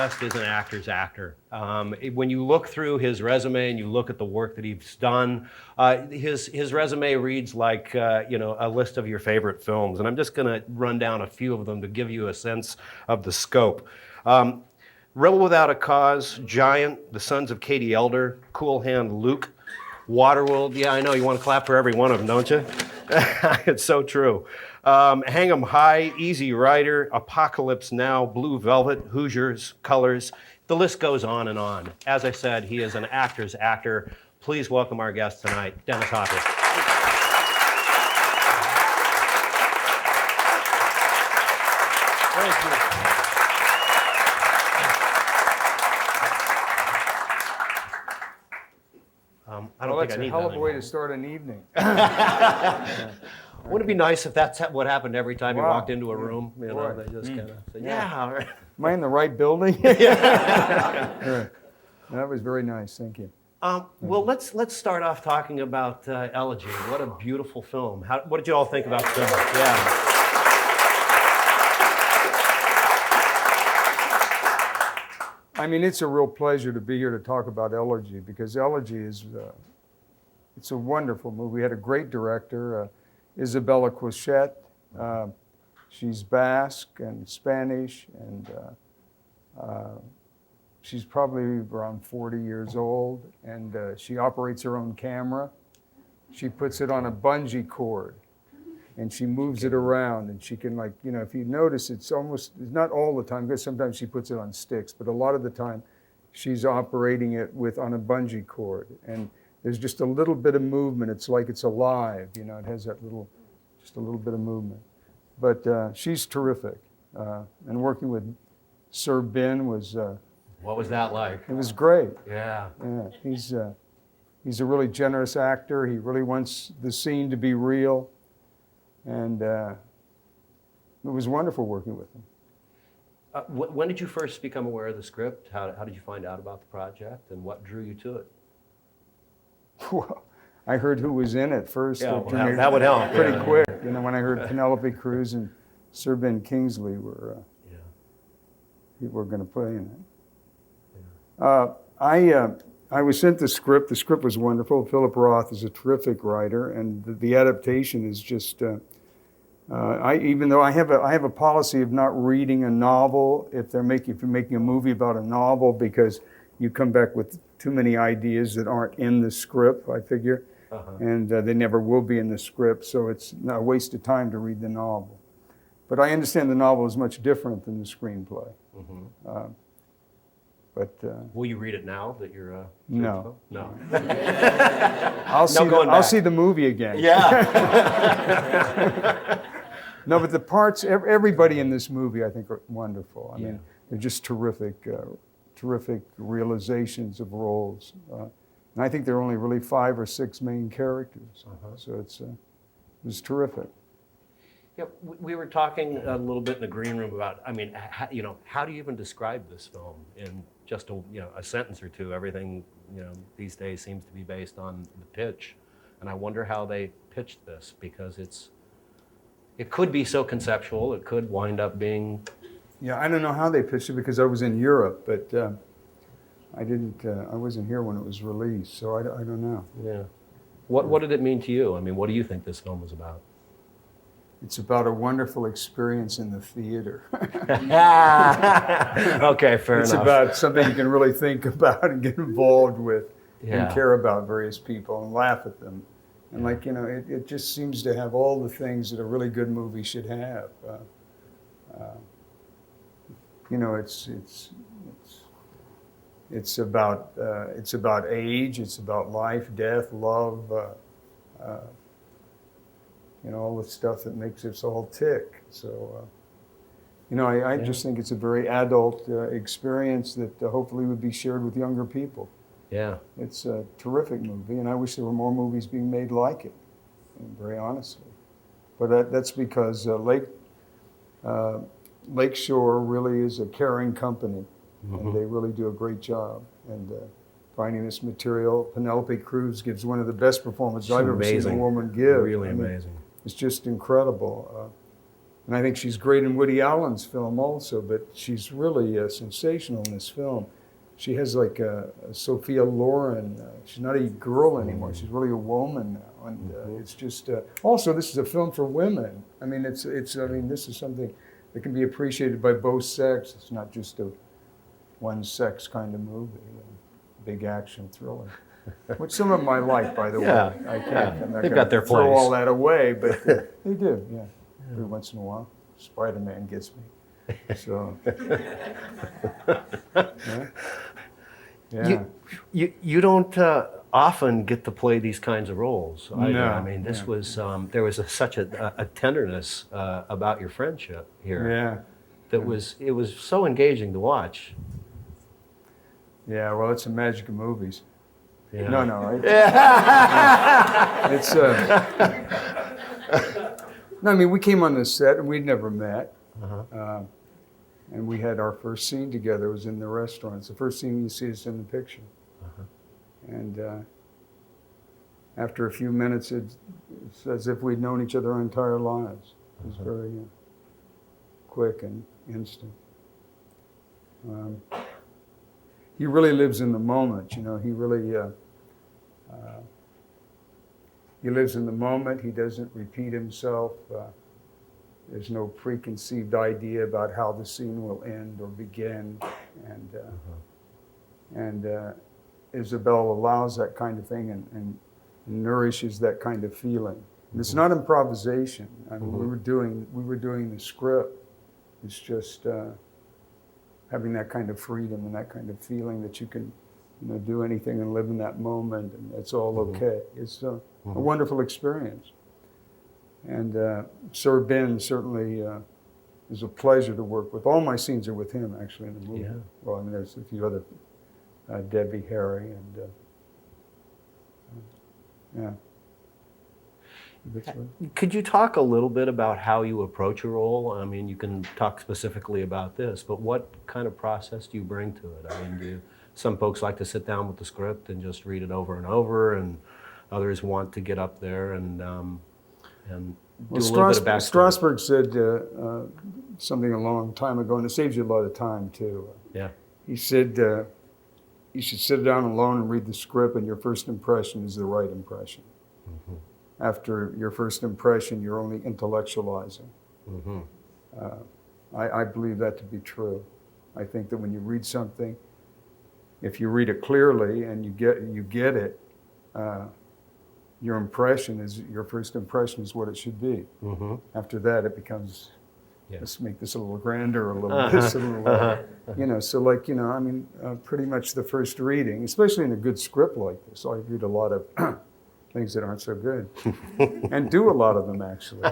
just is an actor's actor. When you look through his resume and you look at the work that he's done, his resume reads like a list of your favorite films. And I'm just going to run down a few of them to give you a sense of the scope. Rebel Without a Cause, Giant, The Sons of Katie Elder, Cool Hand Luke, Waterworld. Yeah, I know you want to clap for every one of them, don't you? It's so true. Hang 'em High, Easy Rider, Apocalypse Now, Blue Velvet, Hoosiers, Colors. The list goes on and on. As I said, he is an actor's actor. Please welcome our guest tonight, Dennis Hopper. Thank you. I don't think I need that. That's a hell of a way to start an evening. Wouldn't it be nice if that's what happened every time you walked into a room? You know, Boy. they just kind of say, yeah, all right. Am I in the right building? Yeah. That was very nice. Thank you. Well, let's start off talking about Elegy. What a beautiful film. What did you all think about the film? Yeah. I mean, it's a real pleasure to be here to talk about Elegy because Elegy is it's a wonderful movie. We had a great director, Isabella Coixet. She's Basque and Spanish, and she's probably around 40 years old, and she operates her own camera. She puts it on a bungee cord, and she moves it around, and she can, like, you know, if you notice, it's not all the time, because sometimes she puts it on sticks, but a lot of the time she's operating it on a bungee cord, and there's just a little bit of movement. It's like it's alive, you know, it has that just a little bit of movement. But she's terrific, and working with Sir Ben was... What was that like? It was great. Yeah. Yeah, he's a really generous actor. He really wants the scene to be real. And it was wonderful working with him. When did you first become aware of the script? How did you find out about the project, and what drew you to it? Well, I heard who was in it first. Yeah, well, that would help. Pretty quick. You know, when I heard Penelope Cruz and Sir Ben Kingsley were going to play in it. I was sent the script. The script was wonderful. Philip Roth is a terrific writer, and the adaptation is just. Even though I have a policy of not reading a novel if you're making a movie about a novel, because you come back with too many ideas that aren't in the script, I figure, and they never will be in the script. So it's not a waste of time to read the novel. But I understand the novel is much different than the screenplay. Mm-hmm. But will you read it now that you're no. I'll see the movie again. Yeah. No, but the parts, everybody in this movie, I think, are wonderful. I mean, they're just terrific realizations of roles. And I think there are only really 5 or 6 main characters. So it was terrific. Yeah, we were talking a little bit in the green room about, I mean, how do you even describe this film in just a sentence or two? Everything, these days seems to be based on the pitch. And I wonder how they pitched this, because it could be so conceptual, it could wind up being... Yeah, I don't know how they pitched it because I was in Europe, but I wasn't here when it was released, so I don't know. Yeah. What did it mean to you? I mean, what do you think this film was about? It's about a wonderful experience in the theater. Okay, fair enough. It's about something you can really think about and get involved with and care about various people and laugh at them. And it just seems to have all the things that a really good movie should have. It's about age, it's about life, death, love, all the stuff that makes us all tick. So, I just think it's a very adult experience that hopefully would be shared with younger people. Yeah. It's a terrific movie, and I wish there were more movies being made like it, very honestly. But that's because Lakeshore really is a caring company, and they really do a great job. And finding this material, Penelope Cruz gives one of the best performances I've ever seen a woman give. Really amazing. It's just incredible. And I think she's great in Woody Allen's film also, but she's really sensational in this film. She has like a Sophia Loren. She's not a girl anymore. She's really a woman now, and it's just. Also, this is a film for women. I mean, it's. I mean, this is something that can be appreciated by both sexes. It's not just a one-sex kind of movie, big action thriller. Which some of them I like, by the way. I can't. I'm not They've got their throw place. all that away, but they do. Yeah, every once in a while, Spider-Man gets me. So. Yeah. You don't often get to play these kinds of roles either. No, I mean, this was there was such a tenderness about your friendship here. Yeah. That it was so engaging to watch. Yeah. Well, it's the magic of movies. Yeah. No. It's. No, I mean, we came on the set and we'd never met. And we had our first scene together. It was in the restaurant. It's the first scene you see us in the picture. And after a few minutes, it's as if we'd known each other our entire lives. It was very quick and instant. He really lives in the moment, you know. He really he lives in the moment. He doesn't repeat himself. There's no preconceived idea about how the scene will end or begin, and Isabel allows that kind of thing and nourishes that kind of feeling. And it's not improvisation. I mean, we were doing the script. It's just having that kind of freedom and that kind of feeling that you can, do anything and live in that moment, and it's all okay. It's a wonderful experience. And Sir Ben certainly is a pleasure to work with. All my scenes are with him, actually, in the movie. Yeah. Well, I mean, there's a few other, Debbie, Harry, and yeah. That's right. Could you talk a little bit about how you approach a role? I mean, you can talk specifically about this, but what kind of process do you bring to it? I mean, some folks like to sit down with the script and just read it over and over, and others want to get up there and do a little bit of backstory. Strasberg said something a long time ago, and it saves you a lot of time too. Yeah. He said you should sit down alone and read the script, and your first impression is the right impression. After your first impression, you're only intellectualizing. I believe that to be true. I think that when you read something, if you read it clearly and you get it, your first impression is what it should be. After that, it becomes, let's make this a little grander, a little this, a little, so like, I mean, pretty much the first reading, especially in a good script like this, I read a lot of things that aren't so good, and do a lot of them actually,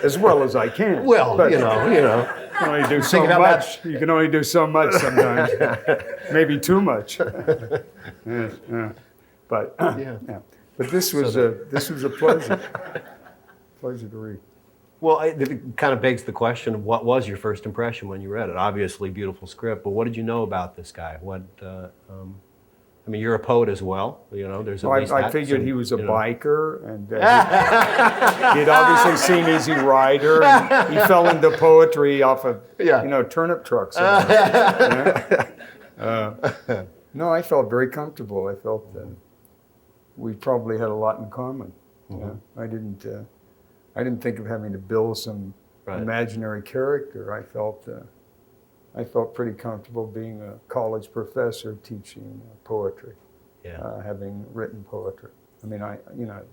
as well as I can. Well, but, you know. You can only do so much. You can only do so much sometimes, maybe too much. But But this was a pleasure. Pleasure to read. Well, it kind of begs the question: what was your first impression when you read it? Obviously, beautiful script, but what did you know about this guy? I mean, you're a poet as well. There's at least I figured he was a biker, and he'd obviously seen Easy Rider, and he fell into poetry off of turnip trucks. No, I felt very comfortable. I felt we probably had a lot in common. I didn't think of having to build some imaginary character. I felt pretty comfortable being a college professor teaching poetry, having written poetry. I mean,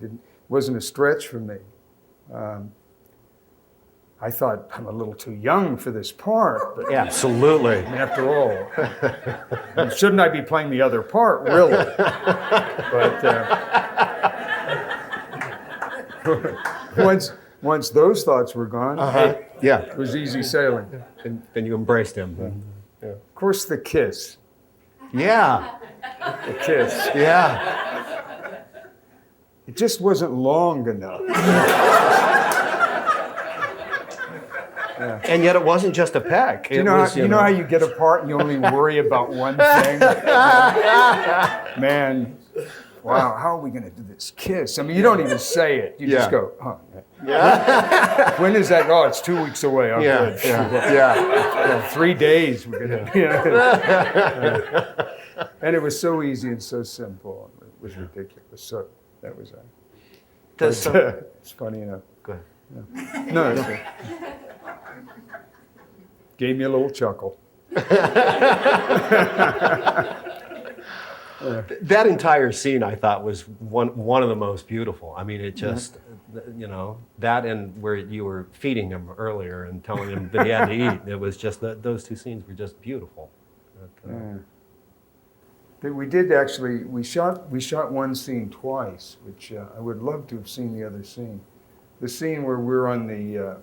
it wasn't a stretch for me. I thought I'm a little too young for this part, but absolutely. After all, shouldn't I be playing the other part, really? But once those thoughts were gone, it was easy sailing. And you embraced him. Of course, the kiss. Yeah. The kiss. Yeah. It just wasn't long enough. And yet it wasn't just a peck. You know how you get apart and you only worry about one thing? Man, wow, how are we going to do this kiss? I mean, you don't even say it. You just go, oh. Yeah. When is that? Oh, it's 2 weeks away. I'm Yeah, good. yeah. 3 days. We're gonna. And it was so easy and so simple. It was ridiculous. So that was it. It's funny enough. Go ahead. Yeah. No, it's gave me a little chuckle. That entire scene I thought was one of the most beautiful. I mean, it just, that and where you were feeding him earlier and telling him that he had to eat. It was just those two scenes were just beautiful. We did actually. We shot one scene twice, which I would love to have seen the other scene. The scene where we're on the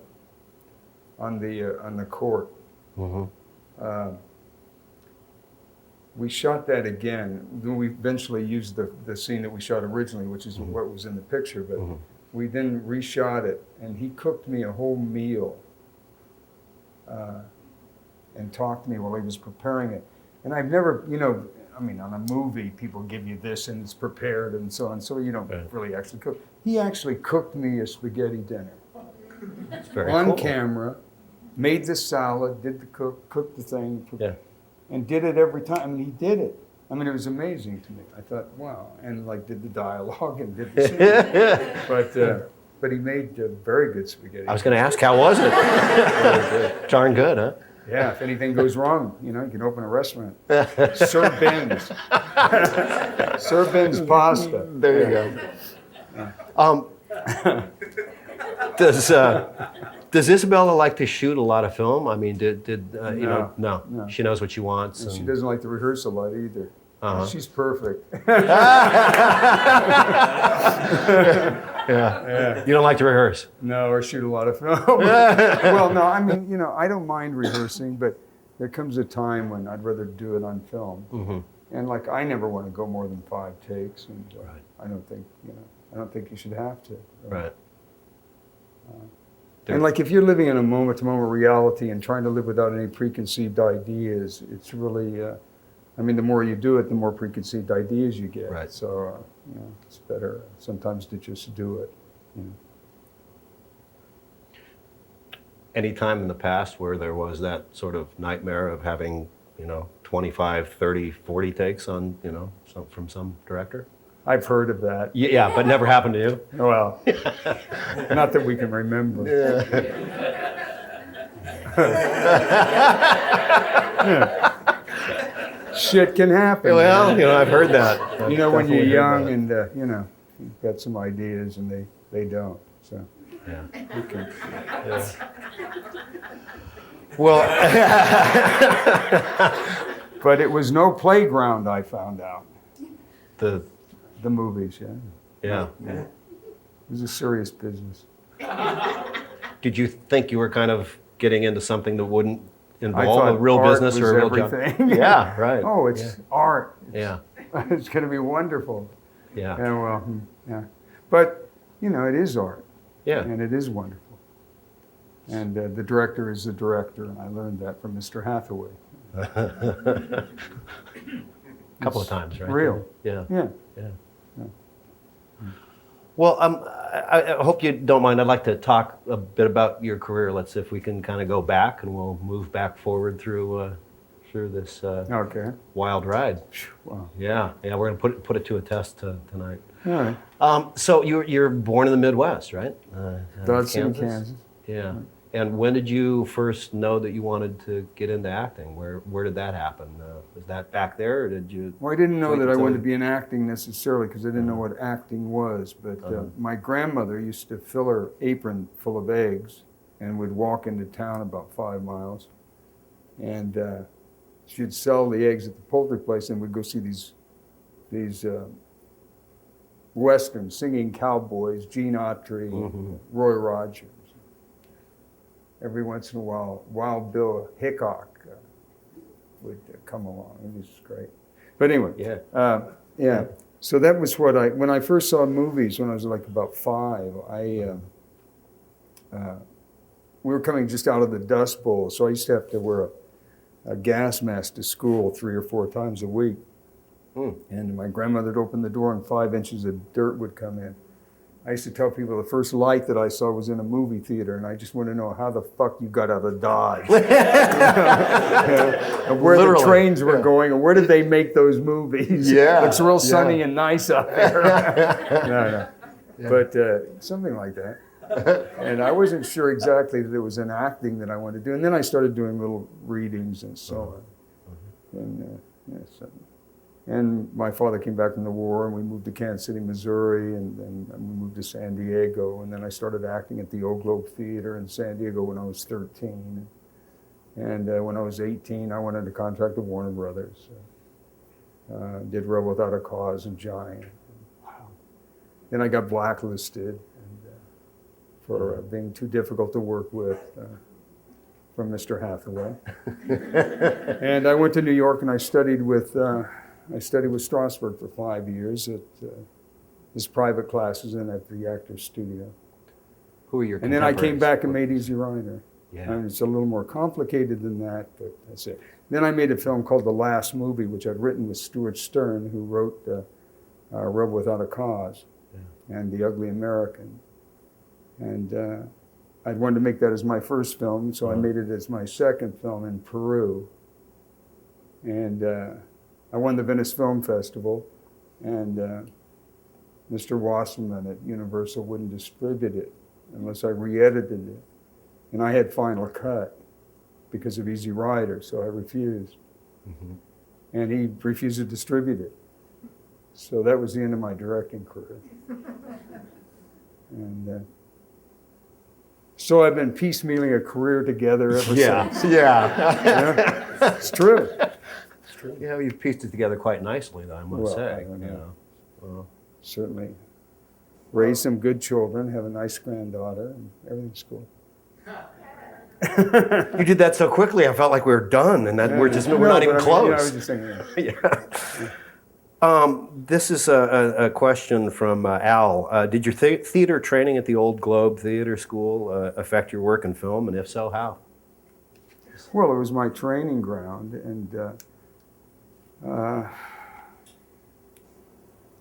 court. Mm-hmm. We shot that again. Then we eventually used the scene that we shot originally, which is what was in the picture. But we then reshot it, and he cooked me a whole meal and talked to me while he was preparing it. And I've never, I mean, on a movie, people give you this and it's prepared and so on, so you don't really actually cook. He actually cooked me a spaghetti dinner. It's very on cool. camera, made the salad, did the cooked the thing, and did it every time. I mean, he did it. I mean, it was amazing to me. I thought, wow, and like did the dialogue and did the scene. But he made very good spaghetti. I was going to ask, how was it? Darn good, huh? Yeah, if anything goes wrong, you can open a restaurant. Sir Ben's. Sir Ben's pasta. There you go. Does Isabella like to shoot a lot of film? I mean, no. She knows what she wants. And she doesn't like to rehearse a lot either. She's perfect. Yeah. You don't like to rehearse? No, or shoot a lot of film. Well, no, I mean, I don't mind rehearsing, but there comes a time when I'd rather do it on film. Mm-hmm. And like, I never want to go more than 5 takes, and Right. I don't think you should have to. Right. And like, if you're living in a moment-to-moment reality and trying to live without any preconceived ideas, it's really, I mean, the more you do it, the more preconceived ideas you get. Right. So, it's better sometimes to just do it. Any time in the past where there was that sort of nightmare of having, 25, 30, 40 takes on, from some director? I've heard of that. Yeah, but never happened to you? Well, not that we can remember. Shit can happen. Well, I've heard that. When you're young and, you've got some ideas and they don't. So, Yeah. okay. Well, But it was no playground, I found out. the The movies, yeah. It was a serious business. Did you think you were kind of getting into something that wouldn't I involve a thought real art business was or a real job? everything. Yeah, right. Oh, it's art. Yeah, It's going to be wonderful. yeah, Yeah, well, yeah. But, it is art. yeah. And it is wonderful. And the director is the director, and I learned that from Mr. Hathaway. A couple of times, right? Real. Yeah. Yeah. Yeah. Well, I hope you don't mind. I'd like to talk a bit about your career. Let's see if we can kind of go back, and we'll move back forward through this Okay. wild ride. Wow. Yeah, we're going to put it to a test tonight. All right. So you're born in the Midwest, right? Dodson, Kansas. Yeah. And when did you first know that you wanted to get into acting? Where did that happen? Was that back there, or did you? Well, I didn't know wait that I until wanted to be in acting necessarily because I didn't know what acting was. But my grandmother used to fill her apron full of eggs and would walk into town about 5 miles. And she'd sell the eggs at the poultry place, and we'd go see these Western singing cowboys, Gene Autry, Roy Rogers. Every once in a while, Wild Bill Hickok would come along. It was great. But anyway, yeah. So that was when I first saw movies when I was like about 5, we were coming just out of the Dust Bowl, so I used to have to wear a gas mask to school 3 or 4 times a week. And my grandmother would open the door and 5 inches of dirt would come in. I used to tell people the first light that I saw was in a movie theater, and I just want to know how the fuck you got out of Dodge. And where Literally. the trains were going, and where did they make those movies? Yeah. Looks real sunny and nice out there. No. But something like that. And I wasn't sure exactly that it was an acting that I wanted to do. And then I started doing little readings and so on. And my father came back from the war, and we moved to Kansas City, Missouri, and then we moved to San Diego. And then I started acting at the Old Globe Theater in San Diego when I was 13. And when I was 18, I went under contract with Warner Brothers. Did Rebel Without a Cause and Giant. Then I got blacklisted for being too difficult to work with from Mr. Hathaway. And I went to New York and I studied with Strasberg for 5 years at his private classes and at the Actors Studio. Who are your And then I came contemporaries? back and made Easy Rider. Yeah. And it's a little more complicated than that, but that's it. Then I made a film called The Last Movie, which I'd written with Stuart Stern, who wrote Rebel Without a Cause and The Ugly American. And I'd wanted to make that as my first film, so I made it as my second film in Peru. And I won the Venice Film Festival, and Mr. Wasserman at Universal wouldn't distribute it unless I re-edited it. And I had Final Cut because of Easy Rider, so I refused. And he refused to distribute it. So that was the end of my directing career. And so I've been piecemealing a career together ever since. Yeah. It's true. Yeah, you've pieced it together quite nicely, though, I must Well, say. I don't know. Well, Certainly. Raised some good children, have a nice granddaughter, and everything's cool. you did that so quickly, I felt like we were done, and that we're not even close. I was just saying, This is a question from Al. Did your theater training at the Old Globe Theater School affect your work in film, and if so, how? Well, it was my training ground, and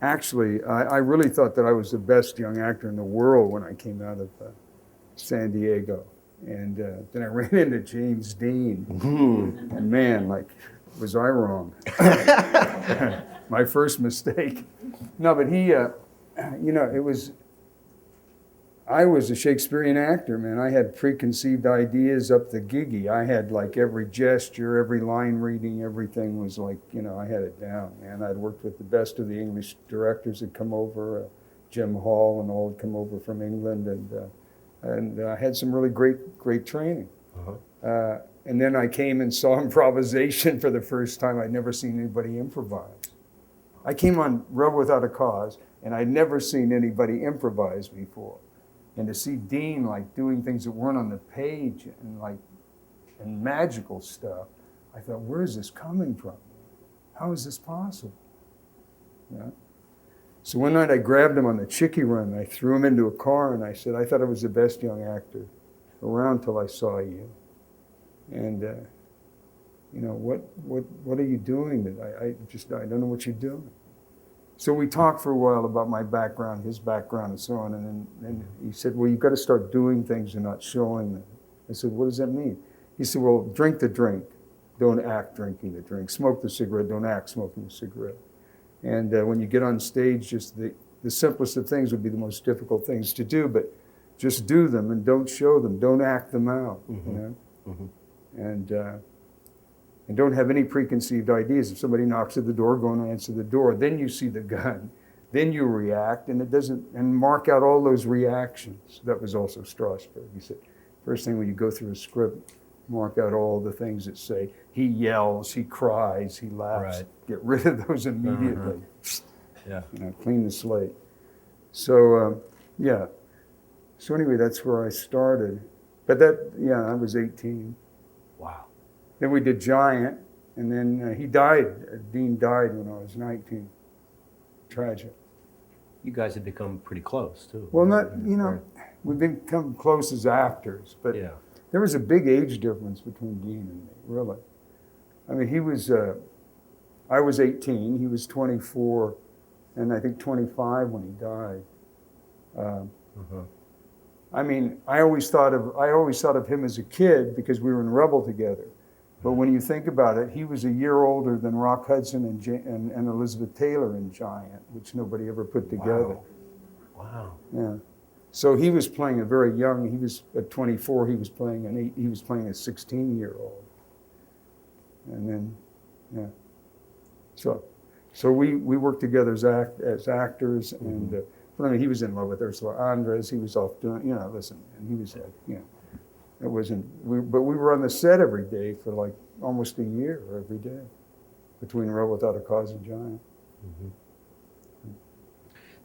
actually, I really thought that I was the best young actor in the world when I came out of San Diego. And then I ran into James Dean, and man, like, was I wrong? My first mistake. No, but he, I was a Shakespearean actor, man. I had preconceived ideas up the gigi. I had like every gesture, every line reading, everything was like, I had it down, man. I'd worked with the best of the English directors that come over, Jim Hall and all had come over from England, and I had some really great training. And then I came and saw improvisation for the first time. I'd never seen anybody improvise. I came on Rebel Without a Cause, and I'd never seen anybody improvise before. And to see Dean like doing things that weren't on the page and magical stuff, I thought, where is this coming from? How is this possible? So one night I grabbed him on the Chicky Run, and I threw him into a car, and I said, I thought I was the best young actor around till I saw you. And what are you doing? That I don't know what you're doing. So we talked for a while about my background, his background, and so on. And then he said, well, you've got to start doing things and not showing them. I said, what does that mean? He said, well, drink the drink. Don't act drinking the drink. Smoke the cigarette. Don't act smoking the cigarette. And when you get on stage, just the simplest of things would be the most difficult things to do, but just do them and don't show them. Don't act them out. And don't have any preconceived ideas. If somebody knocks at the door, go and answer the door. Then you see the gun. Then you react, and and mark out all those reactions. That was also Strasberg. He said, first thing when you go through a script, mark out all the things that say, he yells, he cries, he laughs. Right. Get rid of those immediately. Yeah. Clean the slate. So, So anyway, that's where I started. But I was 18. Wow. Then we did Giant, and then he died. Dean died when I was 19. Tragic. You guys have become pretty close, too. Well, we've become close as actors, but there was a big age difference between Dean and me, really. I mean, I was 18, he was 24, and I think 25 when he died. I mean, I always thought of him as a kid because we were in Rebel together. But when you think about it, he was a year older than Rock Hudson and Elizabeth Taylor in Giant, which nobody ever put together. Wow. Yeah. So he was playing a very young. He was at 24. He was playing a 16-year-old. And then, yeah. So we worked together as actors, and I mean, he was in love with Ursula Andress. He was off doing, listen, and he was like, it wasn't. But we were on the set every day for like almost a year, every day, between Rebel Without a Cause and Giant.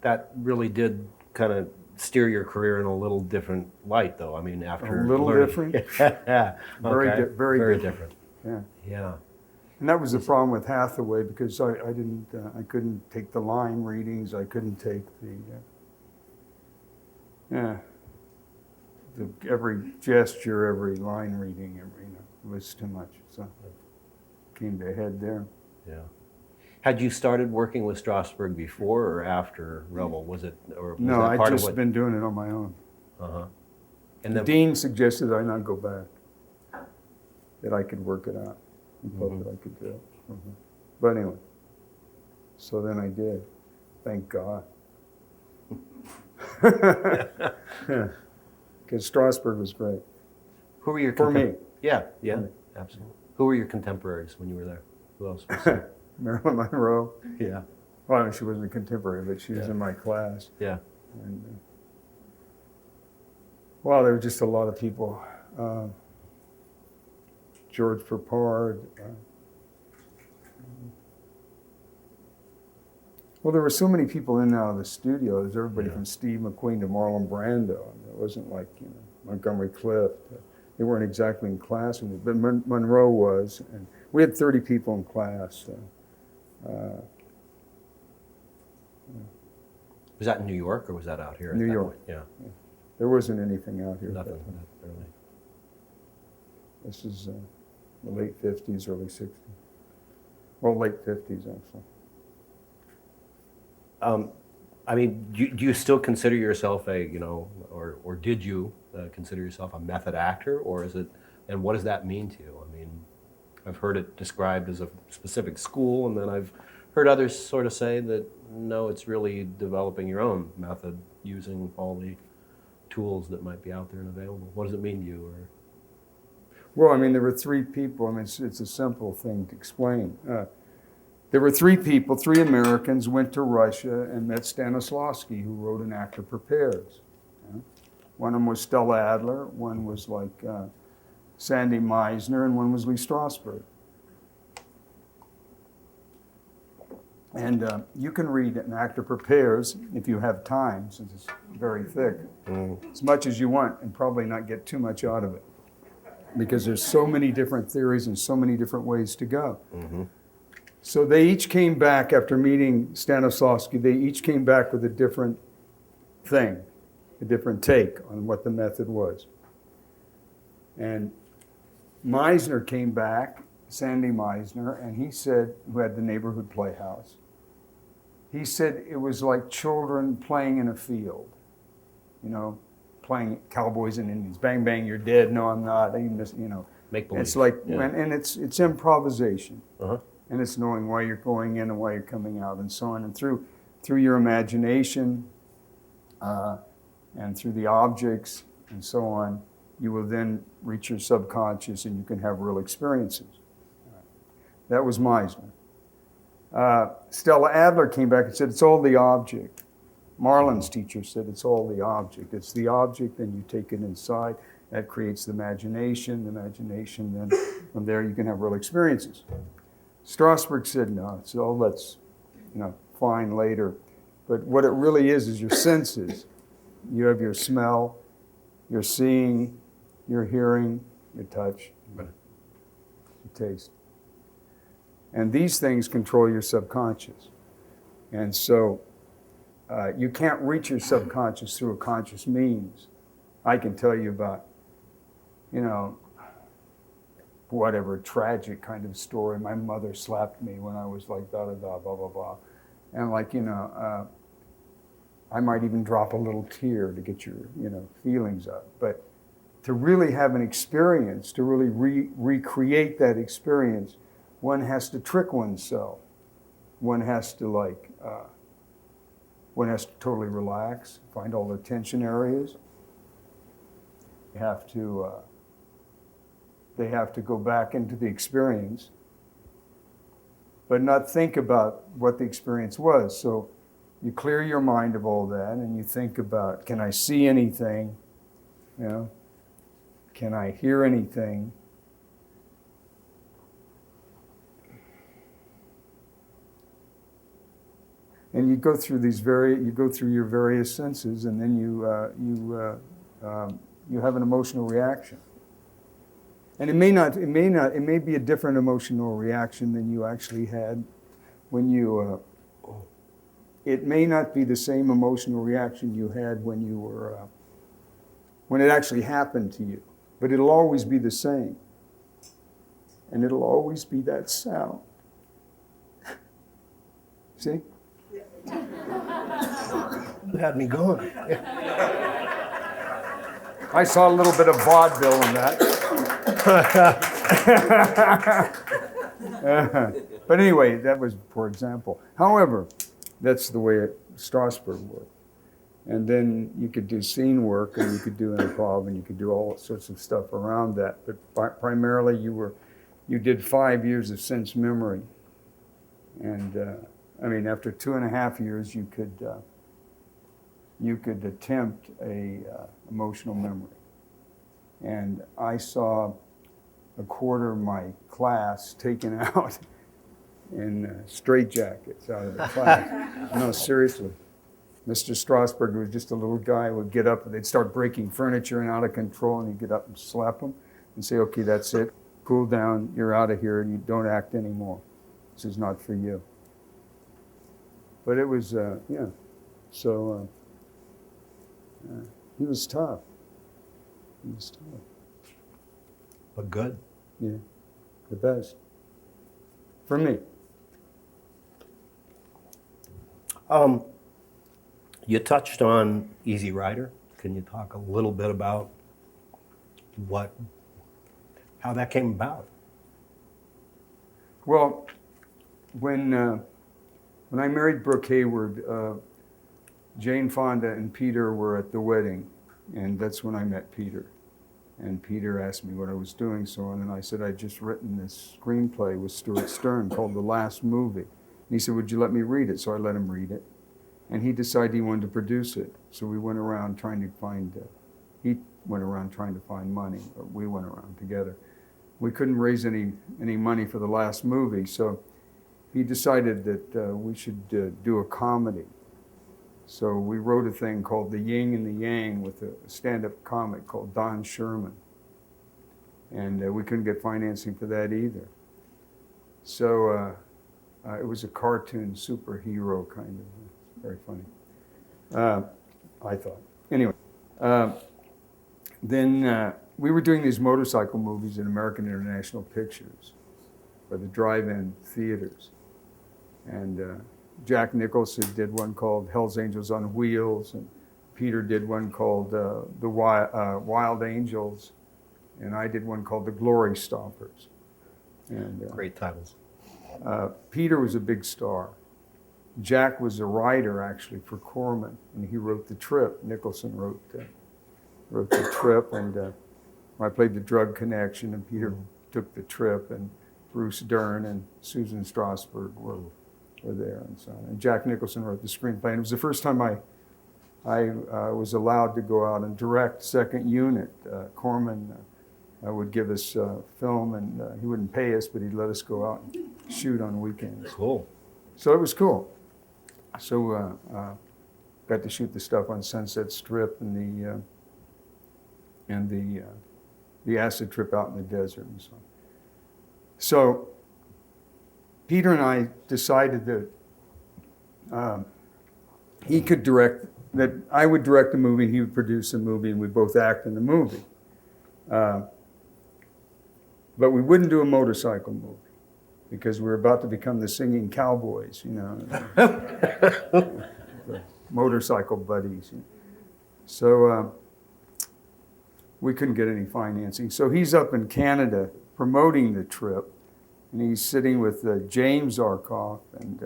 That really did kind of steer your career in a little different light, though. I mean, after A little learning. different. Yeah. Very Okay. very different. Yeah. Yeah. And that was the problem with Hathaway, because I couldn't take the line readings. I couldn't take every gesture, every line reading, it was too much. So came to a head there. Yeah. Had you started working with Strasberg before or after Rebel? Was it, or was No, that I'd part of just what? been doing it on my own. And The then, dean suggested I not go back, that I could work it out. He thought that I could do it. But anyway, so then I did. Thank God. Because Strasberg was great. who were your For me. Yeah, absolutely. Who were your contemporaries when you were there? Who else was there? Marilyn Monroe. Yeah, Well, I mean, she wasn't a contemporary, but she was in my class. yeah. And, well, there were just a lot of people. George Peppard. Well, there were so many people in and out of the studio. There's everybody from Steve McQueen to Marlon Brando. I mean, it wasn't like Montgomery Clift. They weren't exactly in class with me, but Monroe was. And we had 30 people in class. Was that in New York or was that out here? at New that York. point? Yeah, There wasn't anything out here. nothing really. This is the late 50s, early 60s. Well, late 50s, actually. I mean, do you still consider yourself or did you consider yourself a method actor, or is it, and what does that mean to you? I mean, I've heard it described as a specific school, and then I've heard others sort of say that, no, it's really developing your own method using all the tools that might be out there and available. What does it mean to you? Or Well, I mean, there were three people. I mean, it's a simple thing to explain. There were three people, three Americans, went to Russia and met Stanislavski, who wrote An Actor Prepares. One of them was Stella Adler, one was like Sandy Meisner, and one was Lee Strasberg. And you can read An Actor Prepares if you have time, since it's very thick, as much as you want, and probably not get too much out of it, because there's so many different theories and so many different ways to go. So they each came back after meeting Stanislavski. They each came back with a different thing, a different take on what the method was. And Meisner came back, Sandy Meisner, and he said, who had the neighborhood playhouse, he said it was like children playing in a field, playing cowboys and Indians. Bang, bang, you're dead. No, I'm not. make believe. It's like, Yeah. and it's improvisation. Uh-huh. And it's knowing why you're going in and why you're coming out and so on. And through your imagination and through the objects and so on, you will then reach your subconscious and you can have real experiences. That was Meisner. Stella Adler came back and said, it's all the object. Marlon's teacher said, it's all the object. It's the object, then you take it inside. That creates the imagination. Then from there you can have real experiences. Strasberg said, no, it's all that's, fine later. But what it really is your senses. You have your smell, your seeing, your hearing, your touch, your taste. And these things control your subconscious. And so you can't reach your subconscious through a conscious means. I can tell you about, whatever tragic kind of story. My mother slapped me when I was like da-da-da, blah, blah, blah. And I might even drop a little tear to get your, feelings up. But to really have an experience, to really recreate that experience, one has to trick oneself. One has to totally relax, find all the tension areas. They have to go back into the experience, but not think about what the experience was. So you clear your mind of all that and you think about, can I see anything? Can I hear anything? And you go through your various senses, and then you have an emotional reaction. And it may be a different emotional reaction than you actually had when you. It may not be the same emotional reaction you had when you were, when it actually happened to you, but it'll always be the same, and it'll always be that sound. See? You had me going. I saw a little bit of vaudeville in that. But anyway, that was for example. However, that's the way Strasberg worked. And then you could do scene work, and you could do improv, and you could do all sorts of stuff around that. But primarily, you did 5 years of sense memory. And after 2.5 years, you could attempt a emotional memory. And I saw a quarter of my class taken out in straitjackets out of the class. No, seriously. Mr. Strasberg was just a little guy, would get up, and they'd start breaking furniture and out of control, and he'd get up and slap them and say, okay, that's it. Cool down, you're out of here, and you don't act anymore. This is not for you. But it was, so he was tough. He was tough. But good. Yeah, the best. For me. You touched on Easy Rider. Can you talk a little bit about how that came about? Well, when I married Brooke Hayward, Jane Fonda and Peter were at the wedding, and that's when I met Peter. And Peter asked me what I was doing, and I said I'd just written this screenplay with Stuart Stern called The Last Movie. And he said, would you let me read it? So I let him read it. And he decided he wanted to produce it. So we went around trying to find, he went around trying to find money, or we went around together. We couldn't raise any money for The Last Movie, so he decided that we should do a comedy. So we wrote a thing called The Yin and the Yang with a stand-up comic called Don Sherman. And we couldn't get financing for that either. So it was a cartoon superhero kind of, very funny, I thought. Anyway, then we were doing these motorcycle movies in American International Pictures for the drive-in theaters. And Jack Nicholson did one called Hell's Angels on Wheels, and Peter did one called The Wild Angels, and I did one called The Glory Stoppers. And Great titles. Peter was a big star. Jack was a writer actually for Corman, and he wrote The Trip. Nicholson wrote The Trip, and I played the drug connection, and Peter took The Trip, and Bruce Dern and Susan Strasberg were there, and so on. And Jack Nicholson wrote the screenplay, and it was the first time I was allowed to go out and direct second unit. Corman would give us film, and he wouldn't pay us, but he'd let us go out and shoot on weekends. Cool. So it was cool. So got to shoot the stuff on Sunset Strip and the acid trip out in the desert and so on. So Peter and I decided that he could direct, that I would direct a movie and he would produce a movie, and we'd both act in the movie. But we wouldn't do a motorcycle movie because we were about to become the singing cowboys, you know. motorcycle buddies. So we couldn't get any financing. So he's up in Canada promoting the trip, and he's sitting with James Arkoff and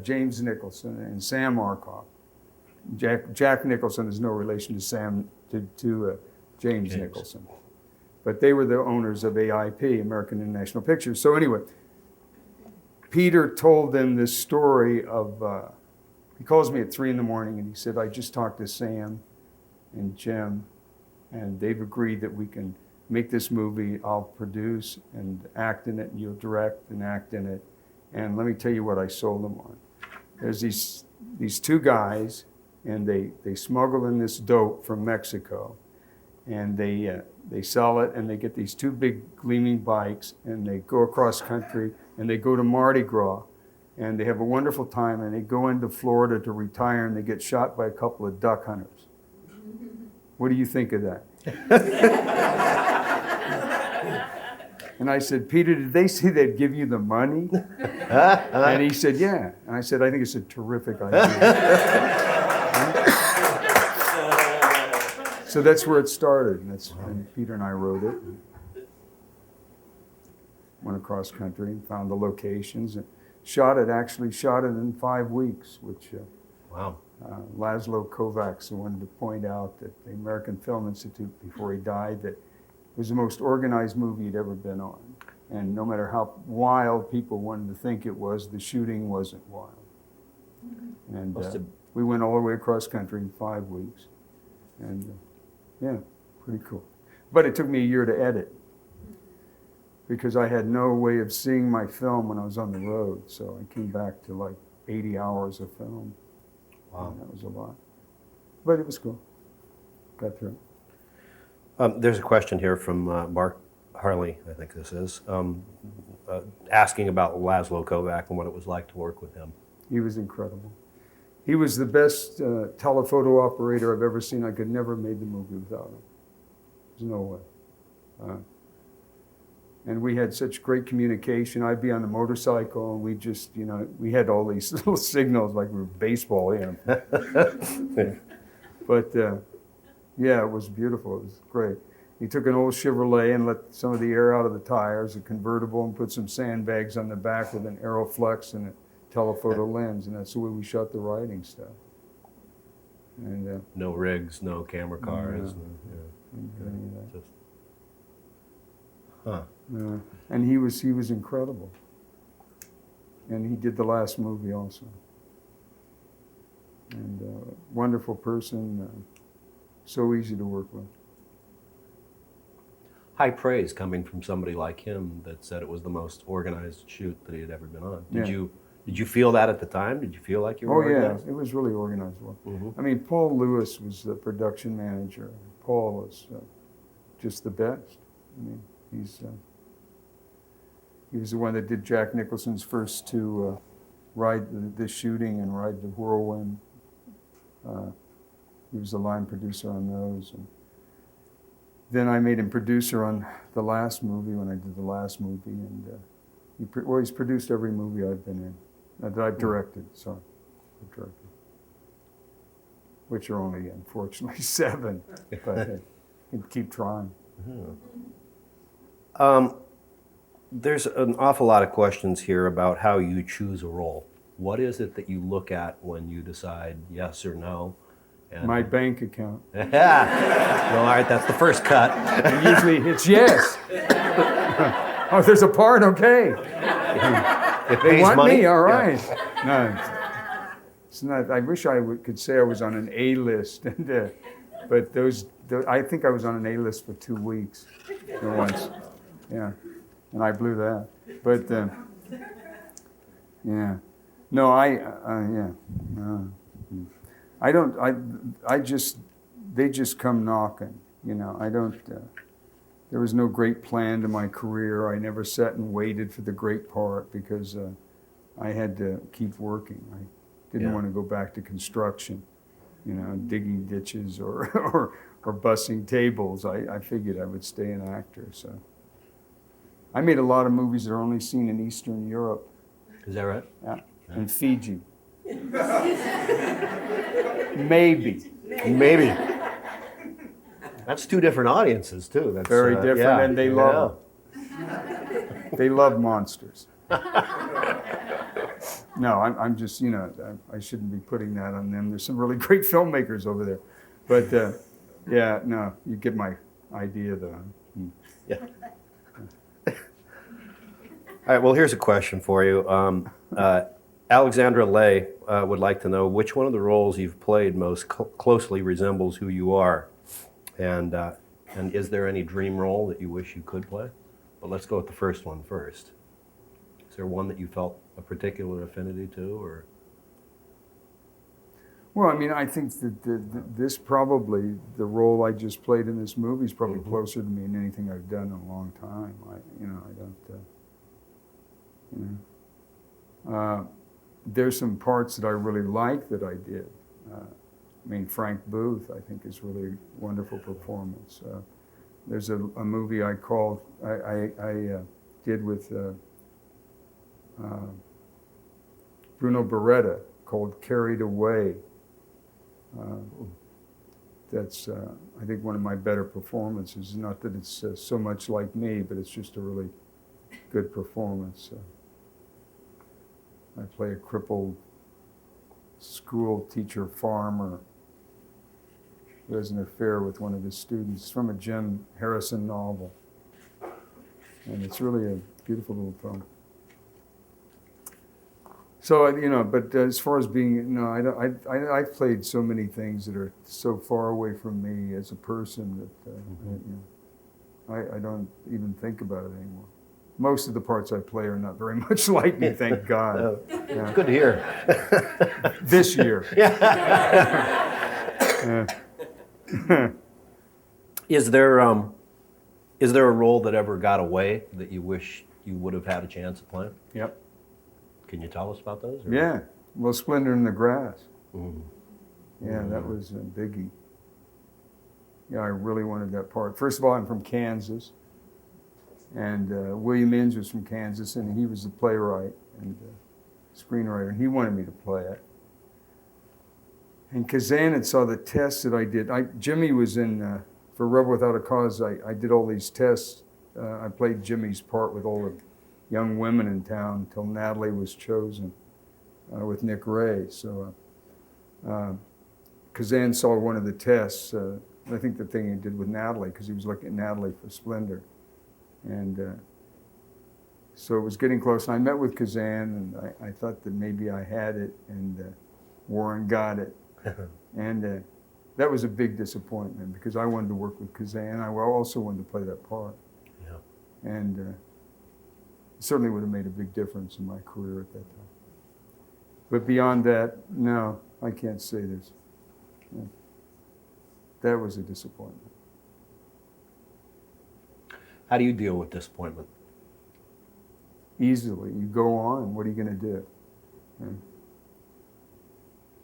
James Nicholson and Sam Arkoff. Jack Nicholson is no relation to James Nicholson, but they were the owners of AIP, American International Pictures. So anyway, Peter told them this story of, he calls me at 3 a.m. and he said, I just talked to Sam and Jim, and they've agreed that we can make this movie. I'll produce and act in it, and you'll direct and act in it. And let me tell you what I sold them on. There's these two guys, and they smuggle in this dope from Mexico, and they sell it, and they get these two big gleaming bikes, and they go across country, and they go to Mardi Gras, and they have a wonderful time, and they go into Florida to retire, and they get shot by a couple of duck hunters. What do you think of that? And I said, Peter, did they say they'd give you the money? And he said, yeah. And I said, I think it's a terrific idea. So that's where it started. And Peter and I wrote it. Went across country and found the locations and shot it in 5 weeks, which Wow. Laszlo Kovacs wanted to point out that the American Film Institute, before he died, that it was the most organized movie he'd ever been on. And no matter how wild people wanted to think it was, the shooting wasn't wild. And we went all the way across country in 5 weeks. And yeah, pretty cool. But it took me a year to edit because I had no way of seeing my film when I was on the road. So I came back to like 80 hours of film. Wow. And that was a lot. But it was cool. Got through it. There's a question here from Mark Harley, I think this is, asking about Laszlo Kovac and what it was like to work with him. He was incredible. He was the best telephoto operator I've ever seen. I could never have made the movie without him. There's no way. And we had such great communication. I'd be on the motorcycle, and we just, we had all these little signals like we were baseball in. But yeah, it was beautiful. It was great. He took an old Chevrolet and let some of the air out of the tires, a convertible, and put some sandbags on the back with an Aeroflex and a telephoto lens, and that's the way we shot the riding stuff. And no rigs, no camera cars. No. Huh. And he was incredible. And he did the last movie also. And wonderful person, so easy to work with. High praise coming from somebody like him that said it was the most organized shoot that he had ever been on. Did you feel that at the time? Did you feel like you were organized? Yeah, it was really organized well. Mm-hmm. I mean, Paul Lewis was the production manager. Paul was just the best. I mean, he was the one that did Jack Nicholson's first two, Ride the Shooting and Ride the Whirlwind. He was the line producer on those. And then I made him producer on the last movie when I did the last movie. And he's produced every movie I've been in, that I've directed, sorry. I've directed. Which are only, unfortunately, 7. But I can keep trying. There's an awful lot of questions here about how you choose a role. What is it that you look at when you decide yes or no? And My bank account. Well, all right, that's the first cut. And usually it's yes. Oh, there's a part, okay. It They pays want money. me, all right. No, it's not. I wish I could say I was on an A list, and but I think I was on an A list for 2 weeks once. Yeah, and I blew that. But yeah, no, I don't. They just come knocking. I don't. There was no great plan to my career. I never sat and waited for the great part because I had to keep working. I didn't want to go back to construction, digging ditches or bussing tables. I figured I would stay an actor. So I made a lot of movies that are only seen in Eastern Europe. Is that right? Yeah, and Fiji. Maybe. Maybe. That's two different audiences too. That's Very different, yeah, and they love They love monsters. No, I'm just, I shouldn't be putting that on them. There's some really great filmmakers over there. But yeah, no, you get my idea though. Yeah. All right, well, here's a question for you. Alexandra Lay would like to know which one of the roles you've played most closely resembles who you are. And is there any dream role that you wish you could play? But let's go with the first one first. Is there one that you felt a particular affinity to, or? Well, I mean, I think that this probably, the role I just played in this movie is probably closer to me than anything I've done in a long time. There's some parts that I really like that I did. I mean, Frank Booth, I think, is really a wonderful performance. There's a movie I did with Bruno Beretta called Carried Away. That's, I think, one of my better performances. Not that it's so much like me, but it's just a really good performance. I play a crippled school teacher farmer who has an affair with one of his students. It's from a Jim Harrison novel. And it's really a beautiful little film. So, but as far as being, I've played so many things that are so far away from me as a person that I don't even think about it anymore. Most of the parts I play are not very much like me, thank God. Yeah. Good to hear. This year. Is there a role that ever got away that you wish you would have had a chance at playing? Yep. Can you tell us about those? Or? Yeah. Well, Splendor in the Grass. Mm. Yeah, that was a biggie. Yeah, I really wanted that part. First of all, I'm from Kansas. And William Inge was from Kansas, and he was the playwright and screenwriter, and he wanted me to play it. And Kazan had saw the tests that I did. Jimmy was in, for Rebel Without a Cause, I did all these tests. I played Jimmy's part with all the young women in town until Natalie was chosen with Nick Ray. So Kazan saw one of the tests, I think the thing he did with Natalie, because he was looking at Natalie for Splendor. And so it was getting close, and I met with Kazan, and I thought that maybe I had it, and Warren got it. And that was a big disappointment, because I wanted to work with Kazan. I also wanted to play that part. Yeah. And it certainly would have made a big difference in my career at that time. But beyond that, no, I can't say this. Yeah. That was a disappointment. How do you deal with disappointment? Easily. You go on. What are you going to do? Yeah.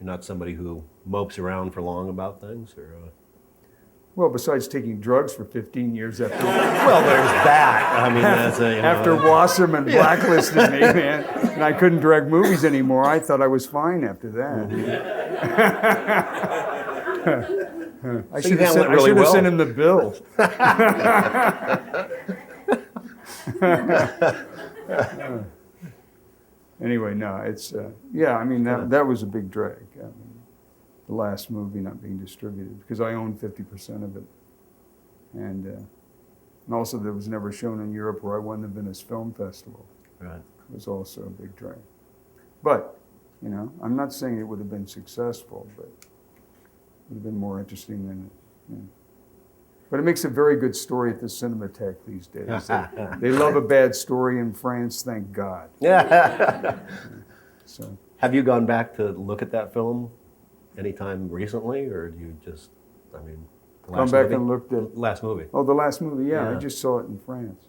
You're not somebody who mopes around for long about things, or? Well, besides taking drugs for 15 years after. Well, there's that. I mean, that's after Wasserman blacklisted me, man, and I couldn't direct movies anymore. I thought I was fine after that. I should have sent him the bill. Anyway, no, it's, yeah, I mean, that was a big drag. I mean, the last movie not being distributed, because I owned 50% of it. And also that was never shown in Europe, where I won the Venice Film Festival. Right. It was also a big drag. But, I'm not saying it would have been successful, but it would have been more interesting than it. But it makes a very good story at the Cinematheque these days. They love a bad story in France, thank God. Yeah. So. Have you gone back to look at that film anytime recently, or do you just, I mean, Gone back and looked at... Last movie. Oh, the last movie, yeah. I just saw it in France